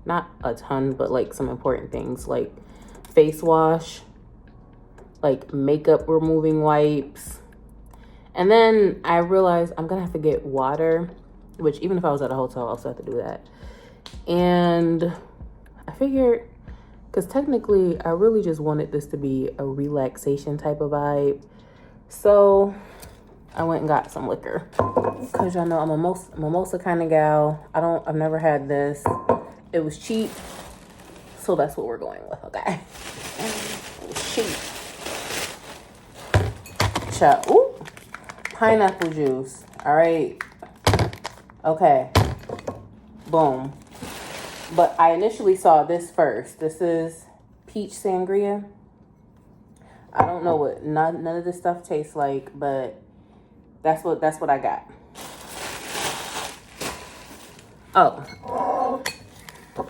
Not a ton, but like some important things like face wash, like makeup removing wipes. And then I realized I'm gonna have to get water, which even if I was at a hotel, I also have to do that. And I figured, because technically I really just wanted this to be a relaxation type of vibe. So I went and got some liquor. Because y'all know I'm a mimosa kind of gal. I've never had this. It was cheap, so that's what we're going with, okay? It was cheap. Child, ooh, pineapple juice, all right? Okay, boom. But I initially saw this first. This is peach sangria. I don't know what none of this stuff tastes like, but that's what I got. Oh.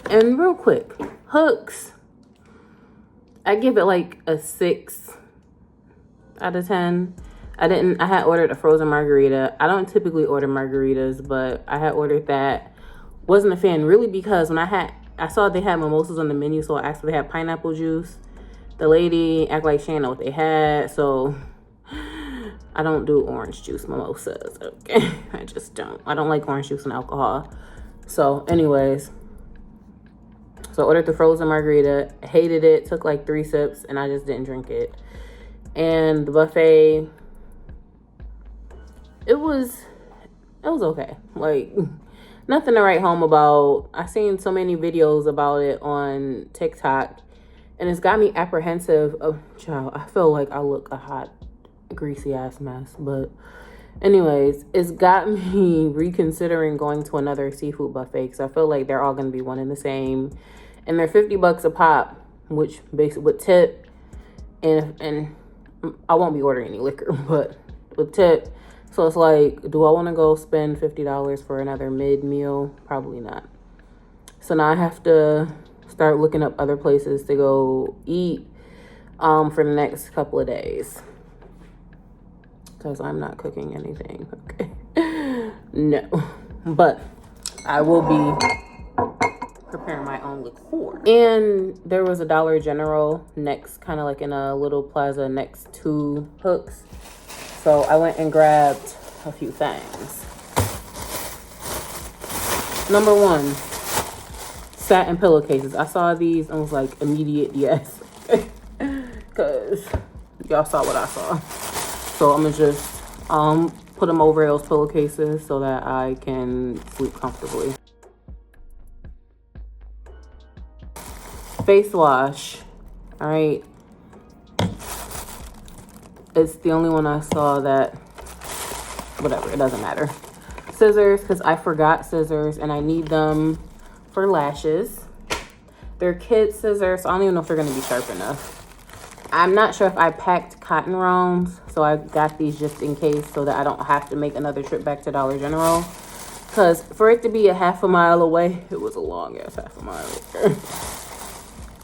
And real quick, hooks, I give it like a 6 out of 10. I had ordered a frozen margarita. I don't typically order margaritas, but I had ordered that. Wasn't a fan really because when I saw they had mimosas on the menu, so I asked if they had pineapple juice. The lady acted like she didn't know what they had, so I don't do orange juice mimosas, okay? I just don't. I don't like orange juice and alcohol. So anyways, so I ordered the frozen margarita, hated it, took like 3 sips, and I just didn't drink it. And the buffet, it was okay. Like, nothing to write home about. I've seen so many videos about it on TikTok, and it's got me apprehensive of, child, I feel like I look a hot, greasy ass mess. But anyways, it's got me reconsidering going to another seafood buffet because I feel like they're all going to be one and the same. And they're $50 a pop, which basically with tip, and I won't be ordering any liquor, but with tip. So it's like, do I want to go spend $50 for another mid-meal? Probably not. So now I have to start looking up other places to go eat for the next couple of days. Because I'm not cooking anything, okay? No. But I will be preparing my own liqueur. And there was a Dollar General next, kind of like in a little plaza next to Hooks. So I went and grabbed a few things. Number one, satin pillowcases. I saw these and was like, immediate yes. Because y'all saw what I saw. So I'm going to just put them over those pillowcases so that I can sleep comfortably. Face wash. All right. It's the only one I saw that, whatever, it doesn't matter. Scissors, because I forgot scissors and I need them for lashes. They're kid scissors, so I don't even know if they're going to be sharp enough. I'm not sure if I packed cotton rounds, so I got these just in case so that I don't have to make another trip back to Dollar General. Because for it to be a half a mile away, it was a long ass half a mile.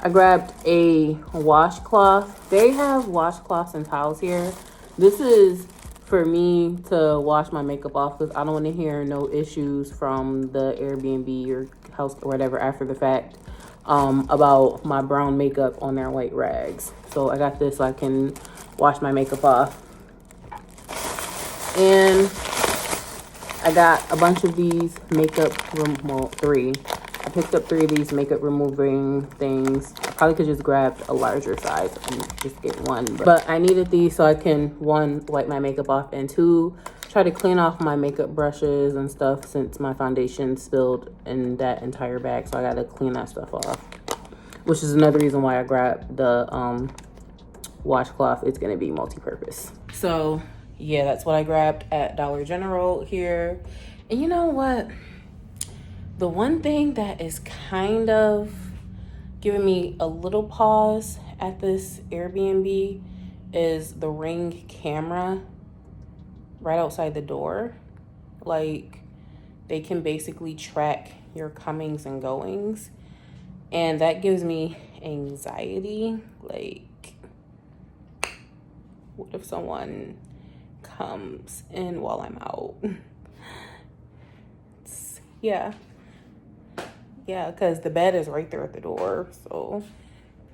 I grabbed a washcloth. They have washcloths and towels here. This is for me to wash my makeup off because I don't want to hear no issues from the Airbnb or house or whatever after the fact about my brown makeup on their white rags. So I got this so I can wash my makeup off. And I got a bunch of these makeup, well, 3. I picked up 3 of these makeup removing things. I probably could just grab a larger size and just get one. But I needed these so I can, 1, wipe my makeup off, and 2, try to clean off my makeup brushes and stuff since my foundation spilled in that entire bag. So I got to clean that stuff off. Which is another reason why I grabbed the washcloth. It's going to be multi-purpose. So, yeah, that's what I grabbed at Dollar General here. And you know what? The one thing that is kind of giving me a little pause at this Airbnb is the Ring camera right outside the door. Like, they can basically track your comings and goings. And that gives me anxiety. Like, what if someone comes in while I'm out? Yeah, because the bed is right there at the door. So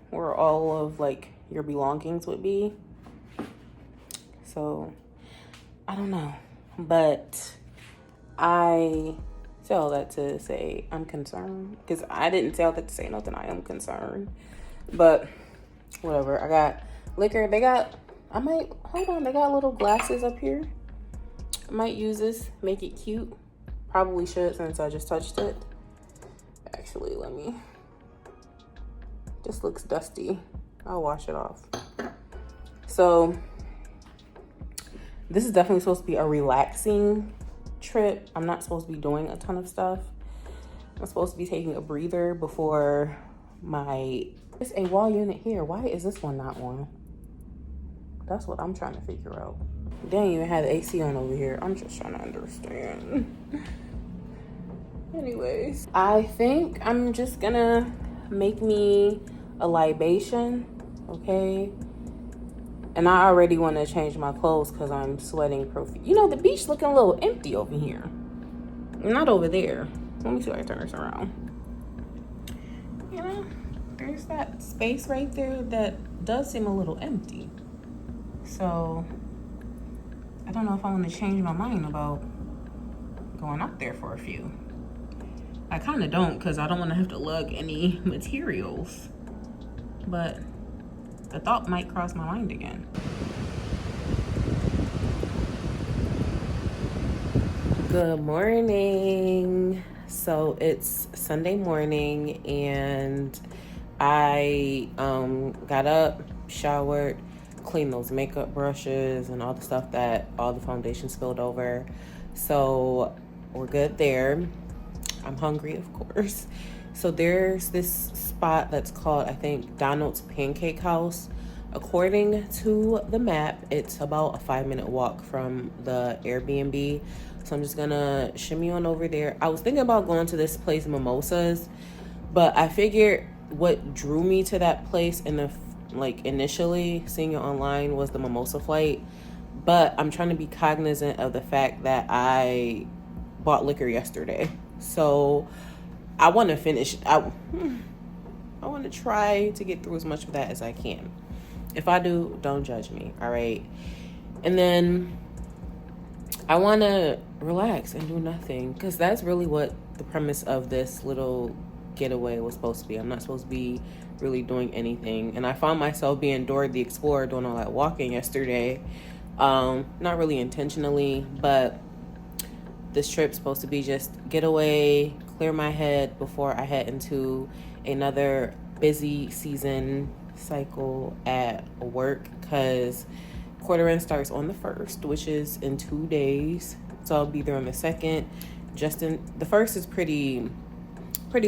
where all of, like, your belongings would be. So, I don't know. But I say all that to say I'm concerned. Because I didn't say all that to say nothing. I am concerned. But whatever. I got liquor. They got, they got little glasses up here. I might use this. Make it cute. Probably should since I just touched it. Actually, let me. This looks dusty. I'll wash it off. So, this is definitely supposed to be a relaxing trip. I'm not supposed to be doing a ton of stuff. I'm supposed to be taking a breather before my... There's a wall unit here. Why is this one not on? That's what I'm trying to figure out. They don't even have the AC on over here. I'm just trying to understand. Anyways, I think I'm just gonna make me a libation, okay? And I already want to change my clothes because I'm sweating profusely. You know, the beach looking a little empty over here. Not over there. Let me see if I turn this around. You know, there's that space right there that does seem a little empty. So, I don't know if I want to change my mind about going up there for a few. I kind of don't because I don't want to have to lug any materials. But the thought might cross my mind again. Good morning. So it's Sunday morning and I got up, showered, cleaned those makeup brushes and all the stuff that all the foundation spilled over. So we're good there. I'm hungry, of course. So there's this spot that's called, I think, Donald's Pancake House. According to the map, it's about a 5-minute walk from the Airbnb. So I'm just gonna shimmy on over there. I was thinking about going to this place, Mimosas, but I figured what drew me to that place in the initially seeing it online was the mimosa flight. But I'm trying to be cognizant of the fact that I bought liquor yesterday. So I want to finish. I want to try to get through as much of that as I can. If I do, don't judge me, all right? And then I want to relax and do nothing because that's really what the premise of this little getaway was supposed to be. I'm not supposed to be really doing anything, and I found myself being Dora the Explorer doing all that walking yesterday. Not really intentionally, but this trip's supposed to be just getaway, clear my head before I head into another busy season cycle at work, because quarter end starts on the 1st, which is in 2 days. So I'll be there on the 2nd. The 1st is pretty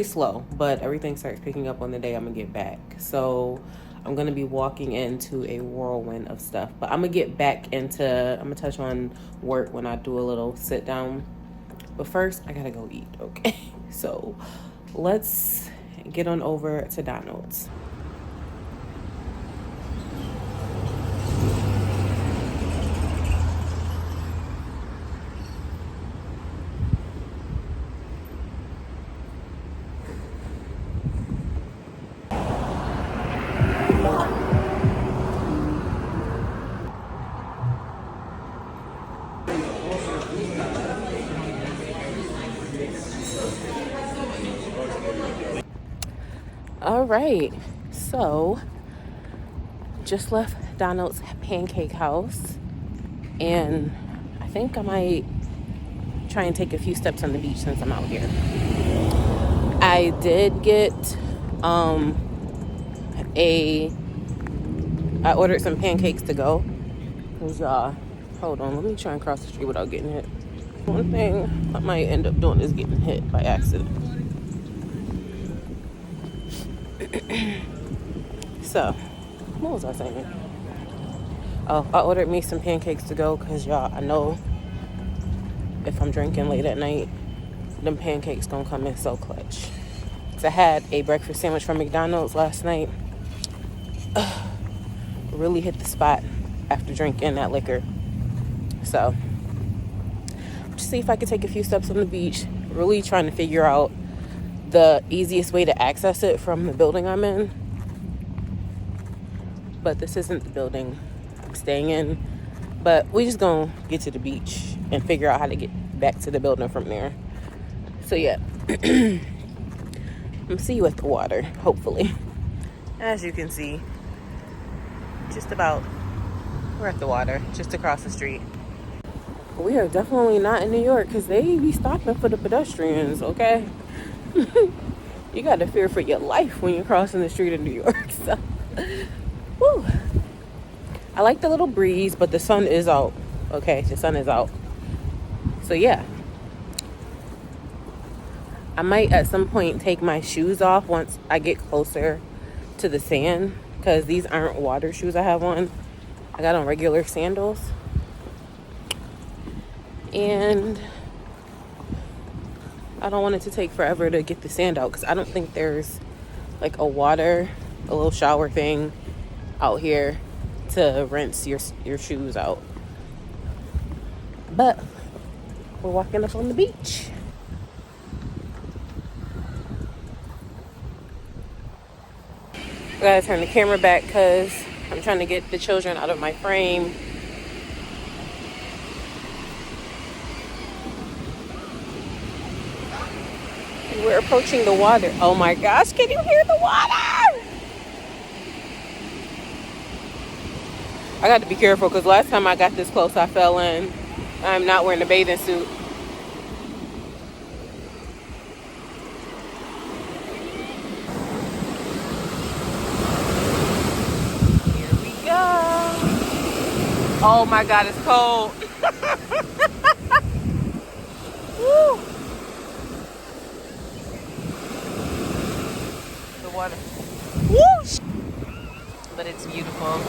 slow, but everything starts picking up on the day I'm gonna get back. So I'm gonna be walking into a whirlwind of stuff, but I'm gonna touch on work when I do a little sit down. But first, I gotta go eat, okay? So let's get on over to Donald's. All right, so just left Donald's Pancake House, and I think I might try and take a few steps on the beach since I'm out here. I did get I ordered some pancakes to go, because hold on, let me try and cross the street without getting hit. One thing I might end up doing is getting hit by accident. So, what was I saying? Oh, I ordered me some pancakes to go because, y'all, I know if I'm drinking late at night, them pancakes gonna come in so clutch. So I had a breakfast sandwich from McDonald's last night. Really hit the spot after drinking that liquor. So, just see if I could take a few steps on the beach. Really trying to figure out the easiest way to access it from the building I'm in. But this isn't the building I'm staying in. But we just gonna get to the beach and figure out how to get back to the building from there. So yeah, I'm gonna see you at the water, hopefully. As you can see, we're at the water, just across the street. We are definitely not in New York, because they be stopping for the pedestrians, okay? You got to fear for your life when you're crossing the street in New York. So, whew. I like the little breeze, but the sun is out. Okay, the sun is out. So yeah, I might at some point take my shoes off once I get closer to the sand, because these aren't water shoes I have on. I got on regular sandals. And I don't want it to take forever to get the sand out, because I don't think there's like a little shower thing out here to rinse your shoes out. But we're walking up on the beach. I gotta turn the camera back because I'm trying to get the children out of my frame. We're approaching the water. Oh my gosh, can you hear the water? I got to be careful because last time I got this close, I fell in. I'm not wearing a bathing suit. Here we go. Oh my God, it's cold. Woo. The water. Whoosh. But it's beautiful.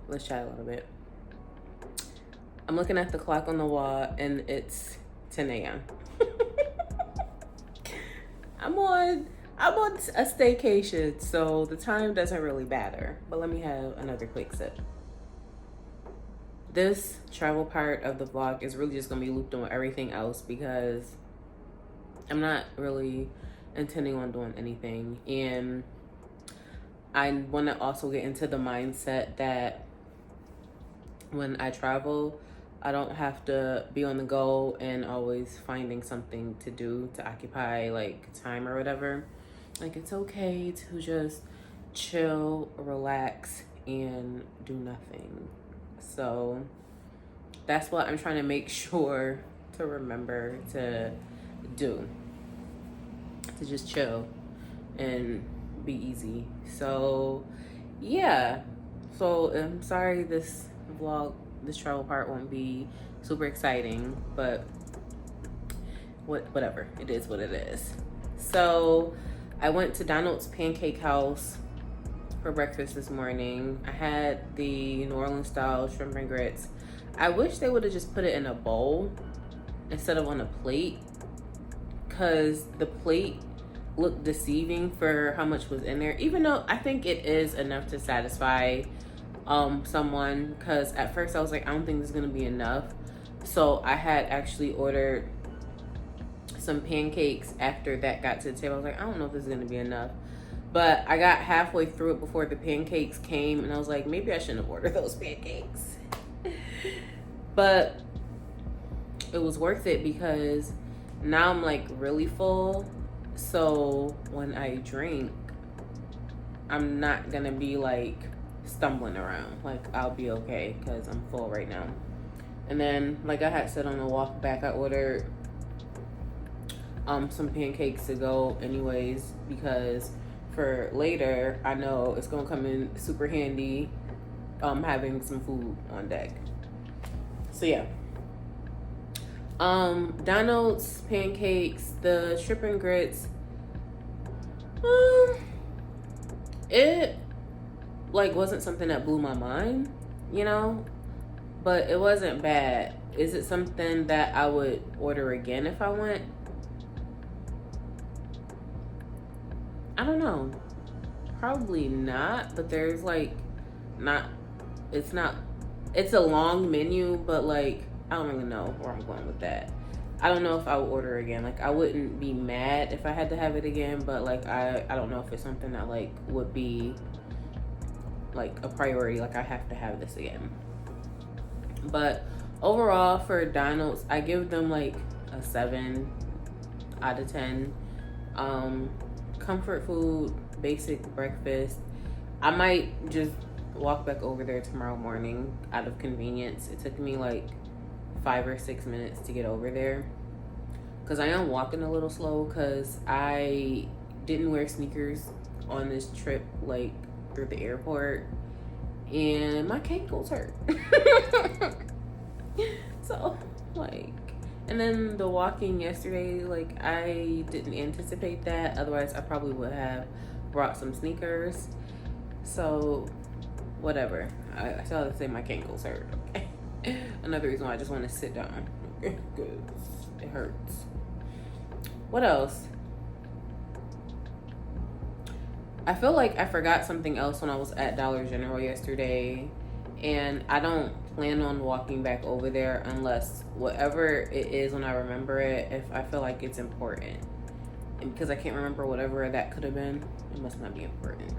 Let's chat a little bit. I'm looking at the clock on the wall and it's 10 a.m. I'm on a staycation, so the time doesn't really matter. But let me have another quick sip. This travel part of the vlog is really just gonna be looped on everything else because I'm not really intending on doing anything. And I want to also get into the mindset that when I travel, I don't have to be on the go and always finding something to do to occupy like time or whatever. Like, it's okay to just chill, relax, and do nothing. So that's what I'm trying to make sure to remember to do, to just chill and be easy. So yeah, so I'm sorry this vlog, this travel part won't be super exciting, but whatever, it is what it is. So I went to Donald's Pancake House for breakfast this morning. I had the New Orleans style shrimp and grits. I wish they would have just put it in a bowl instead of on a plate, because the plate looked deceiving for how much was in there, even though I think it is enough to satisfy someone, because at first I was like, I don't think this is gonna be enough. So I had actually ordered some pancakes after that got to the table. I was like, I don't know if this is gonna be enough, but I got halfway through it before the pancakes came, and I was like, maybe I shouldn't have ordered those pancakes. But it was worth it because now I'm like really full. So when I drink, I'm not gonna be like stumbling around. Like, I'll be okay because I'm full right now. And then, like I had said on the walk back, I ordered some pancakes to go anyways, because for later I know it's gonna come in super handy having some food on deck. So yeah, Donald's pancakes, the shrimp and grits, it like wasn't something that blew my mind, you know, but it wasn't bad. Is it something that I would order again if I went? I don't know, probably not. But there's like it's a long menu, but like I don't really know where I'm going with that. I don't know if I would order again. Like, I wouldn't be mad if I had to have it again, but like I don't know if it's something that like would be like a priority, like I have to have this again. But overall for Donald's, I give them like a 7 out of 10. Comfort food, basic breakfast. I might just walk back over there tomorrow morning out of convenience. It took me like 5 or 6 minutes to get over there because I am walking a little slow because I didn't wear sneakers on this trip, like through the airport, and my ankles hurt. So like, and then the walking yesterday, like I didn't anticipate that. Otherwise I probably would have brought some sneakers. So whatever, I still have to say my ankles hurt. Okay. Another reason why I just want to sit down, because it hurts. What else? I feel like I forgot something else when I was at Dollar General yesterday, and I don't plan on walking back over there unless whatever it is, when I remember it, if I feel like it's important. And because I can't remember whatever that could have been, it must not be important.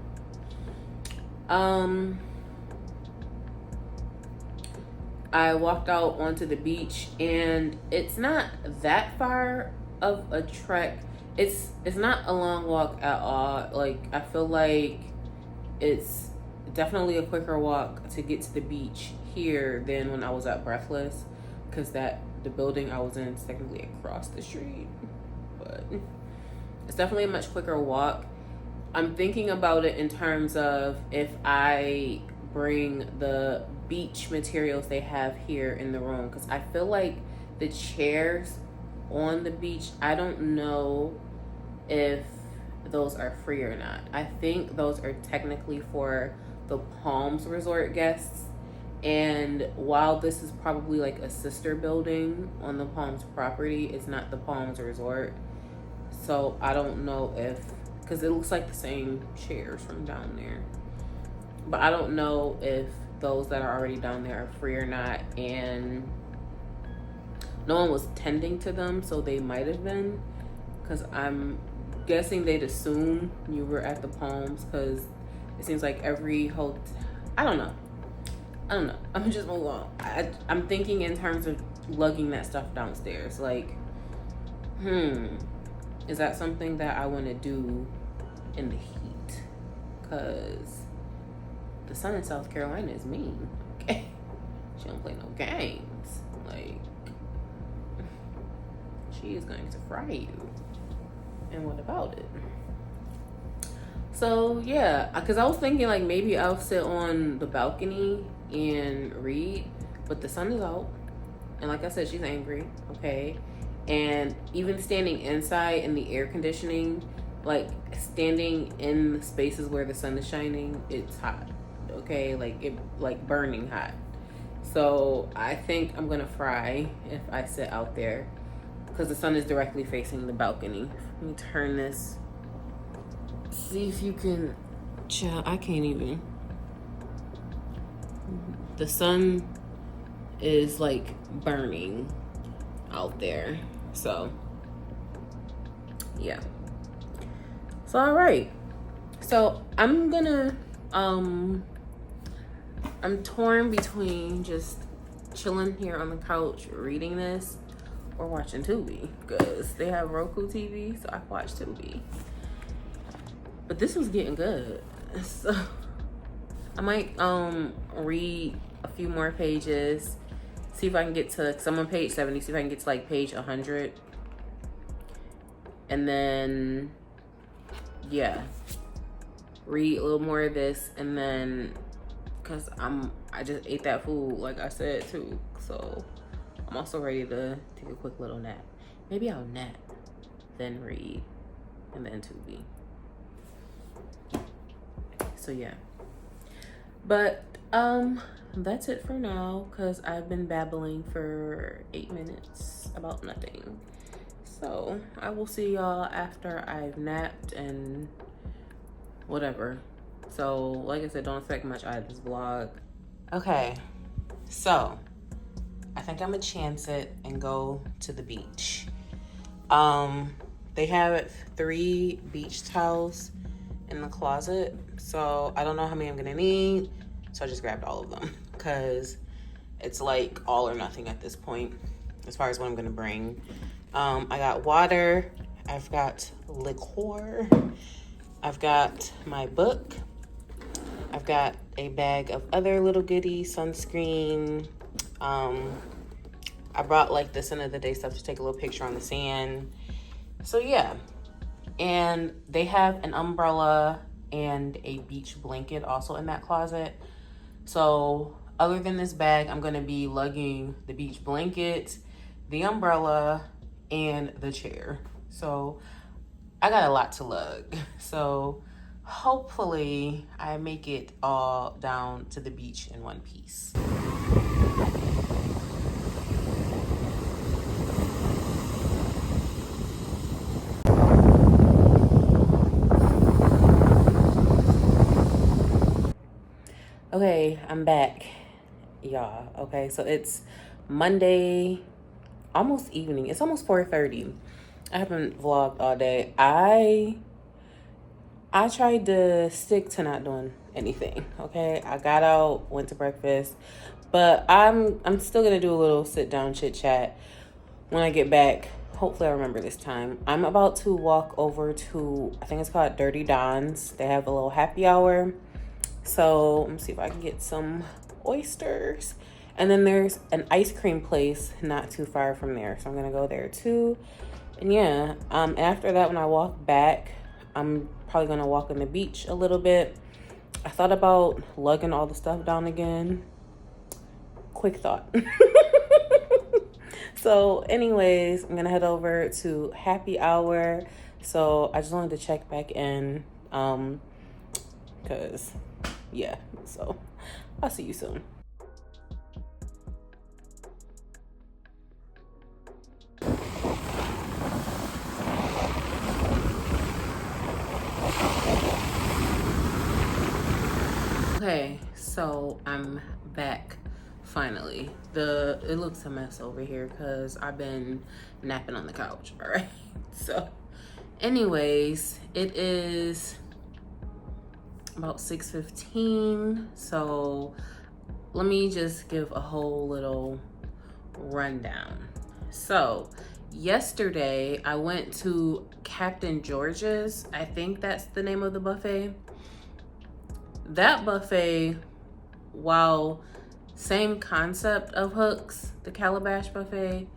I walked out onto the beach, and it's not that far of a trek. It's not a long walk at all. Like, I feel like it's definitely a quicker walk to get to the beach here than when I was at Breathless, because the building I was in is technically across the street, but it's definitely a much quicker walk. I'm thinking about it in terms of if I bring the beach materials they have here in the room, because I feel like the chairs on the beach, I don't know if those are free or not. I think those are technically for the Palms Resort guests, and while this is probably like a sister building on the Palms property, it's not the Palms Resort. So I don't know if, because it looks like the same chairs from down there, but I don't know if those that are already down there are free or not, and no one was tending to them, so they might have been, because I'm guessing they'd assume you were at the Palms, because It seems like every whole, I don't know. I'm gonna just move on. I'm thinking in terms of lugging that stuff downstairs. Like, is that something that I want to do in the heat? Because the sun in South Carolina is mean. Okay, she don't play no games. Like, she is going to fry you. And what about it? So yeah, because I was thinking like maybe I'll sit on the balcony and read, but the sun is out, and like I said, she's angry. Okay, and even standing inside in the air conditioning, like standing in the spaces where the sun is shining, it's hot. Okay, like burning hot. So I think I'm gonna fry if I sit out there because the sun is directly facing the balcony. Let me turn this. See if you can. Child, I can't even. The sun is like burning out there. So yeah. So all right. So I'm gonna I'm torn between just chilling here on the couch reading this or watching Tubi, because they have Roku TV, so I watch Tubi. But this was getting good, so I might read a few more pages, see if I can get to, because I'm on page 70, see if I can get to like page 100, and then yeah, read a little more of this, and then because I just ate that food like I said too, so I'm also ready to take a quick little nap. Maybe I'll nap, then read, and then Tubi. So yeah, but that's it for now, because I've been babbling for 8 minutes about nothing. So I will see y'all after I've napped and whatever. So like I said, don't expect much out of this vlog. Okay, so I think I'm gonna chance it and go to the beach. They have 3 beach towels in the closet, so I don't know how many I'm gonna need, so I just grabbed all of them because it's like all or nothing at this point as far as what I'm gonna bring. I got water, I've got liqueur, I've got my book, I've got a bag of other little goodies, sunscreen. I brought like this end of the day stuff to take a little picture on the sand. So yeah, and they have an umbrella and a beach blanket also in that closet. So other than this bag, I'm gonna be lugging the beach blanket, the umbrella, and the chair. So I got a lot to lug. So hopefully I make it all down to the beach in one piece. Okay, I'm back, y'all. Okay, so it's Monday, almost evening. It's almost 4:30. I haven't vlogged all day. I tried to stick to not doing anything. Okay, I got out, went to breakfast, but I'm still gonna do a little sit down chit chat when I get back. Hopefully I remember this time. I'm about to walk over to, I think it's called Dirty Don's. They have a little happy hour. So let me see if I can get some oysters. And then there's an ice cream place not too far from there, so I'm gonna go there too. And yeah, after that, when I walk back, I'm probably gonna walk on the beach a little bit. I thought about lugging all the stuff down again. Quick thought. So anyways, I'm gonna head over to happy hour. So I just wanted to check back in, because yeah, so I'll see you soon. Okay, so I'm back finally. It looks a mess over here because I've been napping on the couch. All right, so anyways, it is about 6:15. So let me just give a whole little rundown. So yesterday I went to Captain George's. I think that's the name of the buffet. That buffet, while same concept of Hooks, the Calabash buffet,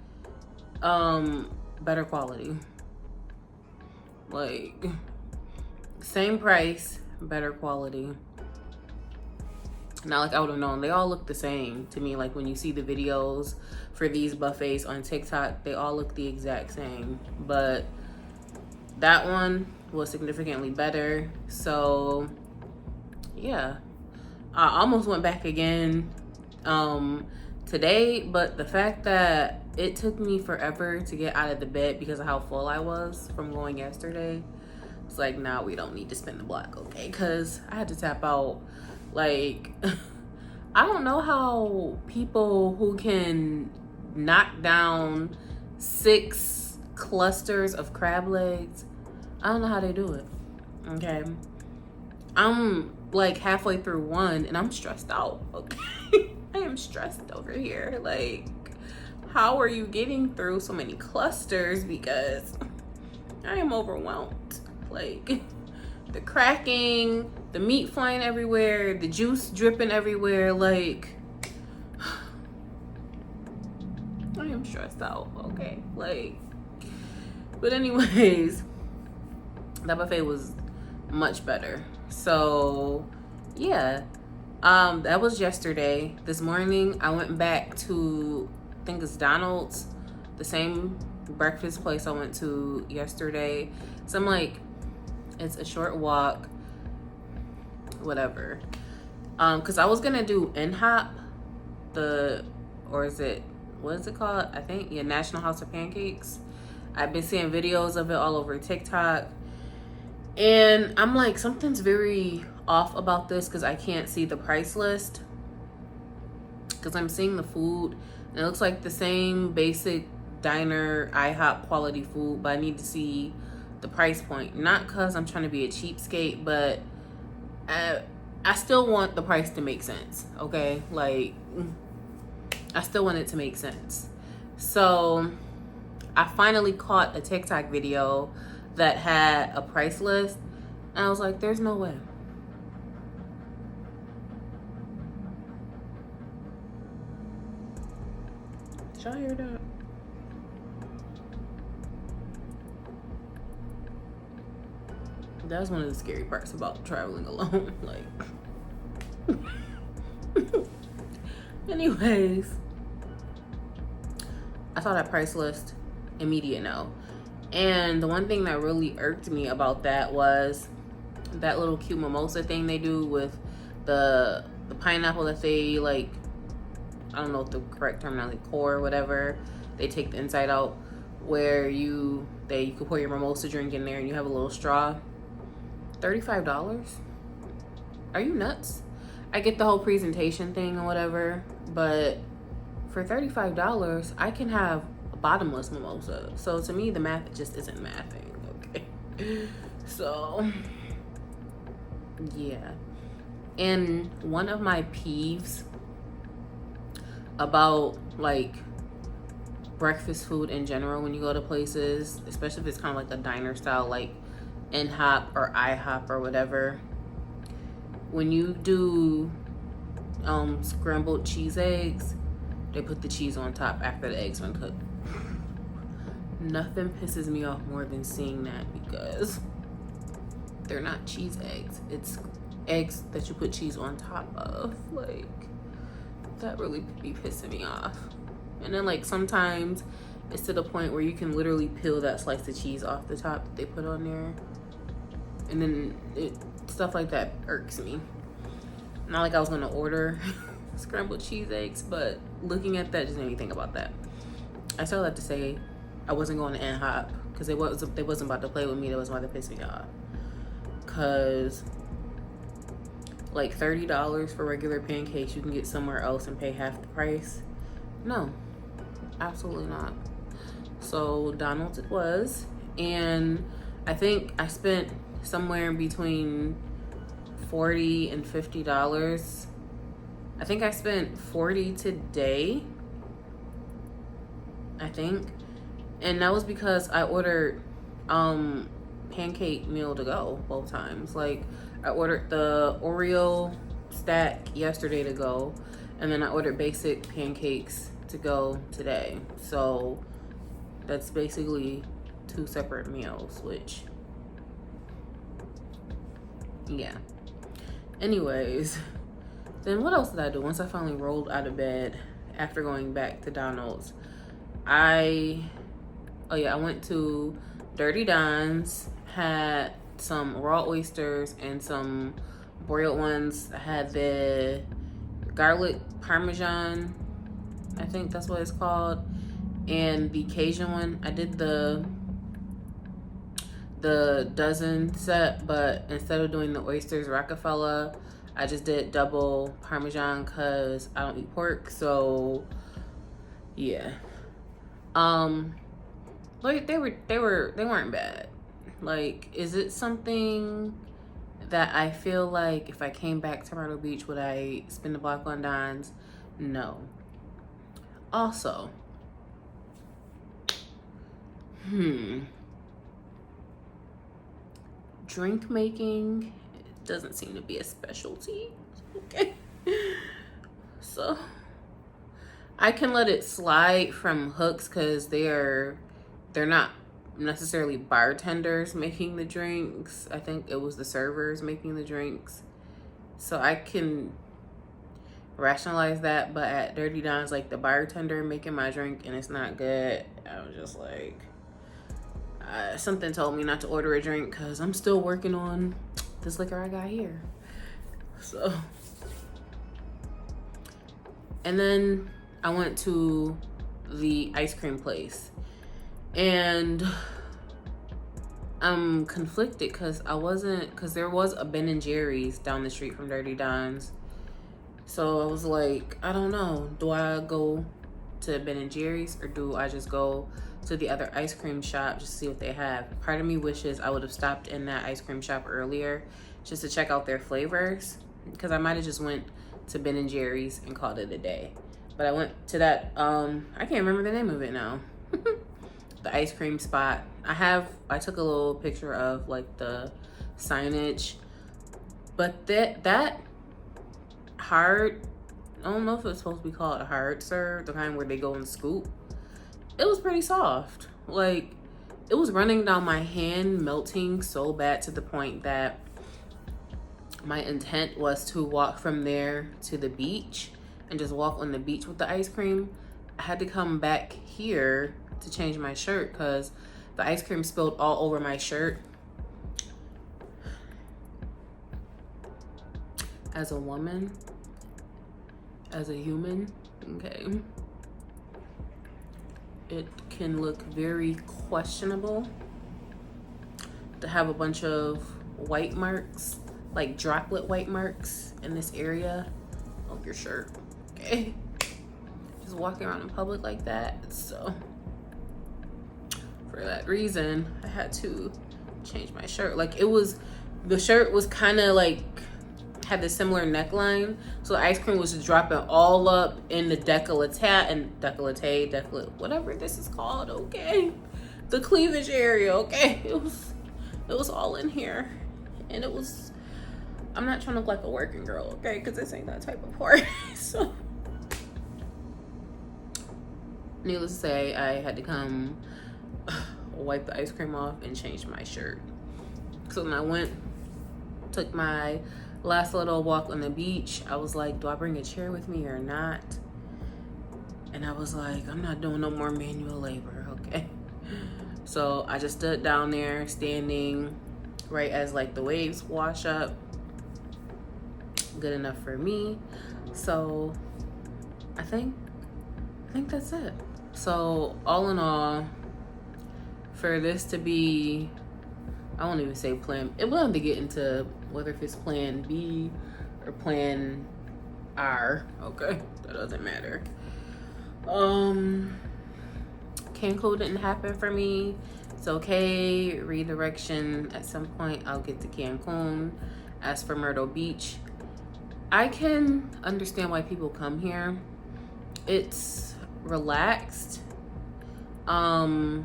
better quality. Like, same price, better quality. Not like I would have known. They all look the same to me. Like when you see the videos for these buffets on TikTok, they all look the exact same. But that one was significantly better. So yeah, I almost went back again today, but the fact that it took me forever to get out of the bed because of how full I was from going yesterday, it's like, nah, we don't need to spin the block, okay? Because I had to tap out. Like, I don't know how people who can knock down 6 clusters of crab legs, I don't know how they do it, okay? I'm like halfway through one and I'm stressed out, okay? I am stressed over here. Like, how are you getting through so many clusters? Because I am overwhelmed. Like, the cracking, the meat flying everywhere, the juice dripping everywhere. Like, I am stressed out, okay? Like, but anyways, that buffet was much better. So yeah, that was yesterday. This morning I went back to, I think it's Donald's, the same breakfast place I went to yesterday. So I'm like, it's a short walk, whatever. Because I was gonna do IHOP, what is it called? I think, yeah, National House of Pancakes. I've been seeing videos of it all over TikTok. And I'm like, something's very off about this because I can't see the price list. Because I'm seeing the food and it looks like the same basic diner IHOP quality food, but I need to see the price point. Not because I'm trying to be a cheapskate, but I still want the price to make sense, okay? Like, I still want it to make sense. So I finally caught a TikTok video that had a price list, and I was like, there's no way. Did y'all hear that? That's one of the scary parts about traveling alone. Like, anyways, I saw that price list, immediate no. And the one thing that really irked me about that was that little cute mimosa thing they do with the pineapple that they, like, I don't know what the correct terminology, core or whatever. They take the inside out, where you could pour your mimosa drink in there and you have a little straw. $35? Are you nuts? I get the whole presentation thing or whatever, but for $35, I can have a bottomless mimosa. So to me, the math just isn't mathing, okay? So, yeah. And one of my peeves about, like, breakfast food in general when you go to places, especially if it's kind of like a diner style, like IHOP or IHOP or whatever, when you do scrambled cheese eggs, they put the cheese on top after the eggs been cooked. Nothing pisses me off more than seeing that, because they're not cheese eggs. It's eggs that you put cheese on top of. Like, that really be pissing me off. And then, like, sometimes it's to the point where you can literally peel that slice of cheese off the top that they put on there. And then stuff like that irks me. Not like I was gonna order scrambled cheese eggs, but looking at that just made me think about that. I still have to say I wasn't going to IHOP because they wasn't about to play with me. They was about to piss me off. Cause like $30 for regular pancakes, you can get somewhere else and pay half the price. No, absolutely not. So Donald's it was, and I think I spent somewhere between $40 and $50. I think I spent $40 today, I think. And that was because I ordered pancake meal to go both times. Like, I ordered the Oreo stack yesterday to go, and then I ordered basic pancakes to go today. So that's basically 2 separate meals, which, yeah. Anyways, then what else did I do once I finally rolled out of bed after going back to Donald's? I went to Dirty Don's, had some raw oysters and some broiled ones. I had the garlic parmesan, I think that's what it's called, and the Cajun one. I did the dozen set, but instead of doing the oysters Rockefeller, I just did double parmesan because I don't eat pork. So yeah, like they weren't bad. Like, is it something that I feel like if I came back to Myrtle Beach would I spend the block on Don's? No. Also, drink making doesn't seem to be a specialty. Okay. So I can let it slide from Hooks because they're not necessarily bartenders making the drinks. I think it was the servers making the drinks. So I can rationalize that, but at Dirty Don's, like, the bartender making my drink and it's not good, I was just like, something told me not to order a drink because I'm still working on this liquor I got here. So, and then I went to the ice cream place, and I'm conflicted because there was a Ben & Jerry's down the street from Dirty Don's. So I was like, I don't know, do I go to Ben & Jerry's or do I just go to the other ice cream shop just to see what they have? Part of me wishes I would have stopped in that ice cream shop earlier just to check out their flavors, because I might have just went to Ben & Jerry's and called it a day. But I went to that, I can't remember the name of it now. The ice cream spot. I took a little picture of like the signage, but that hard, I don't know if it's supposed to be called a hard serve, the kind where they go and scoop. It was pretty soft. Like, it was running down my hand, melting so bad to the point that my intent was to walk from there to the beach and just walk on the beach with the ice cream. I had to come back here to change my shirt because the ice cream spilled all over my shirt. As a woman, as a human, okay, it can look very questionable to have a bunch of white marks, like droplet white marks in this area of your shirt, okay? Just walking around in public like that. So for that reason, I had to change my shirt. Like, the shirt was kind of like, had the similar neckline, so the ice cream was just dropping all up in the décolleté, whatever this is called, okay? The cleavage area, okay? It was all in here, and it was, I'm not trying to look like a working girl, okay? Because this ain't that type of party. So needless to say, I had to come wipe the ice cream off and change my shirt. So then I took my last little walk on the beach. I was like, do I bring a chair with me or not? And I was like, I'm not doing no more manual labor, okay? So I just stood down there, standing right as like the waves wash up. Good enough for me. So I think that's it. So all in all, for this to be, I won't even say plan, we'll have to get into whether if it's plan B or plan R, okay? That doesn't matter. Cancun didn't happen for me. It's okay, redirection. At some point I'll get to Cancun. As for Myrtle Beach, I can understand why people come here. It's relaxed. I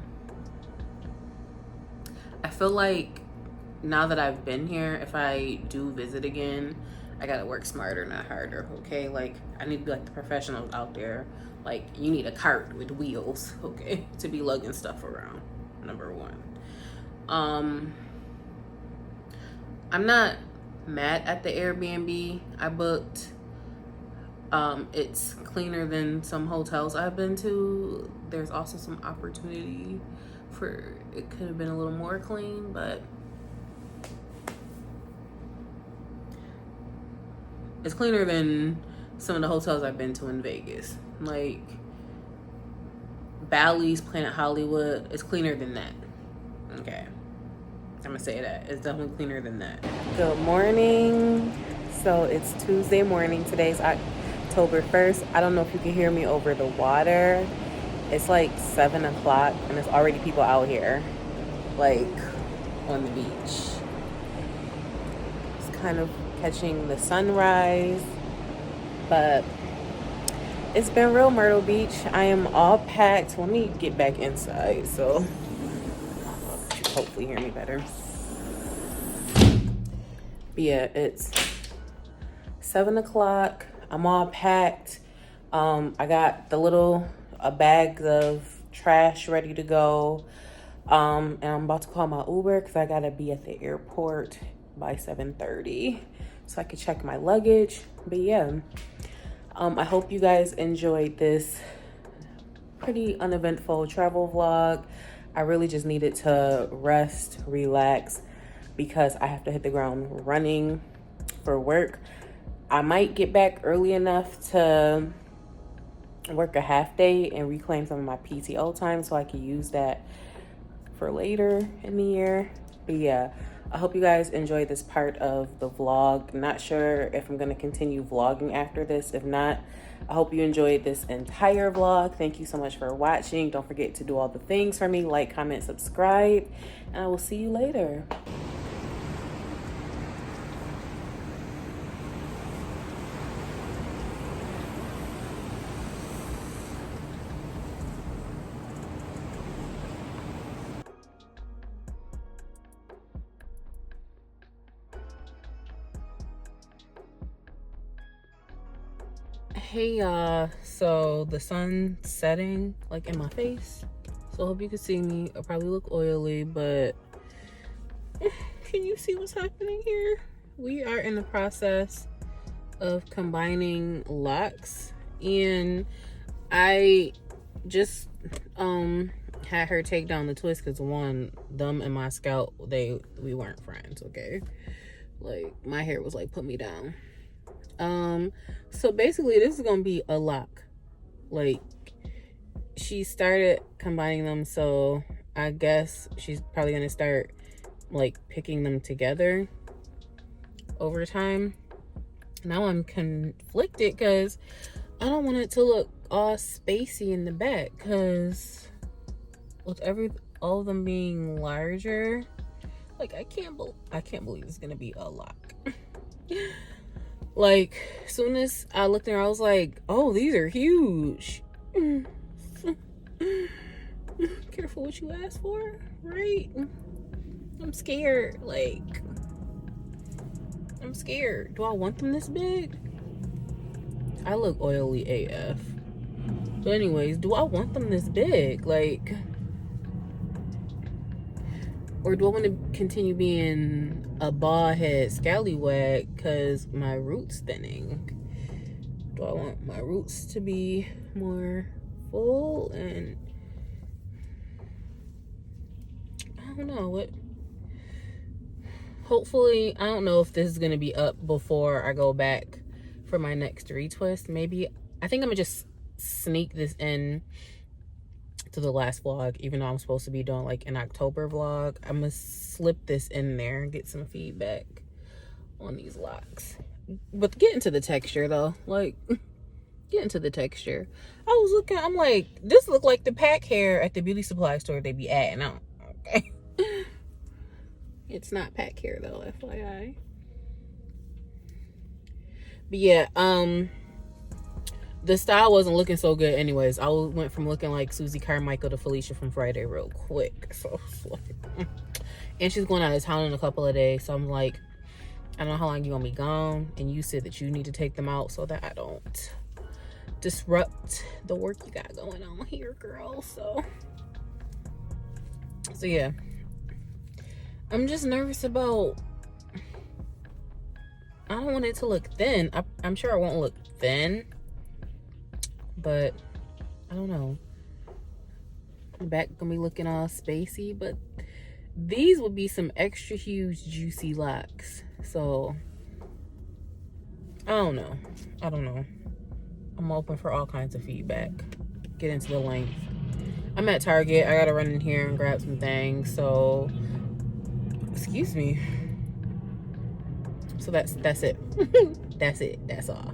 feel like now that I've been here, if I do visit again, I gotta work smarter, not harder, okay? Like, I need to be like the professionals out there. Like, you need a cart with wheels, okay, to be lugging stuff around, number one. I'm not mad at the Airbnb I booked. It's cleaner than some hotels I've been to. There's also some opportunity for it could have been a little more clean, but it's cleaner than some of the hotels I've been to in Vegas. Like Bally's, Planet Hollywood, it's cleaner than that. Okay. I'm gonna say that. It's definitely cleaner than that. Good morning. So it's Tuesday morning. Today's October 1st. I don't know if you can hear me over the water. It's like 7 o'clock and there's already people out here, like on the beach. It's kind of catching the sunrise, but it's been real Myrtle Beach. I am all packed. Let me get back inside so hopefully hear me better. But yeah, it's 7 o'clock. I'm all packed. I got a bag of trash ready to go. And I'm about to call my Uber because I gotta be at the airport by 7:30 so I could check my luggage. But yeah, I hope you guys enjoyed this pretty uneventful travel vlog. I really just needed to rest, relax, because I have to hit the ground running for work. I might get back early enough to work a half day and reclaim some of my PTO time so I can use that for later in the year. But yeah, I hope you guys enjoyed this part of the vlog. Not sure if I'm going to continue vlogging after this. If not, I hope you enjoyed this entire vlog. Thank you so much for watching. Don't forget to do all the things for me. Like, comment, subscribe, and I will see you later. Hey y'all, so the sun's setting like in my face, so I hope you can see me. I probably look oily, but can you see what's happening here? We are in the process of combining Locs, and I just had her take down the twist because one, them and my scalp, we weren't friends, okay? Like my hair was like, put me down. So basically this is gonna be a lock. Like, she started combining them, so I guess she's probably gonna start like picking them together over time. Now I'm conflicted because I don't want it to look all spacey in the back, because with all of them being larger, like I can't believe it's gonna be a lock. Like, as soon as I looked there, I was like, oh, these are huge. Careful what you ask for, right? I'm scared. Like, I'm scared. Do I want them this big? I look oily AF. But anyways, do I want them this big? Like, or do I want to continue being a bald head scallywag because my roots thinning? Do I want my roots to be more full? And I don't know what. Hopefully, I don't know if this is gonna be up before I go back for my next retwist. Maybe I think I'm gonna just sneak this in to the last vlog, even though I'm supposed to be doing like an October vlog. I'm gonna slip this in there and get some feedback on these Locs. But get into the texture though, like get into the texture. I was looking, I'm like, this look like the pack hair at the beauty supply store they be adding on. Okay. It's not pack hair though, FYI. But yeah, the style wasn't looking so good anyways. I went from looking like Susie Carmichael to Felicia from Friday real quick. So it's like, and she's going out of town in a couple of days, so I'm like, I don't know how long you're gonna be gone, and you said that you need to take them out so that I don't disrupt the work you got going on here, girl. So yeah, I'm just nervous about, I don't want it to look thin. I'm sure it won't look thin, but I don't know. The back gonna be looking all spacey, but these would be some extra huge juicy locks. So I don't know. I'm open for all kinds of feedback. Get into the length. I'm at Target. I gotta run in here and grab some things. So excuse me. So that's it. That's it. That's all.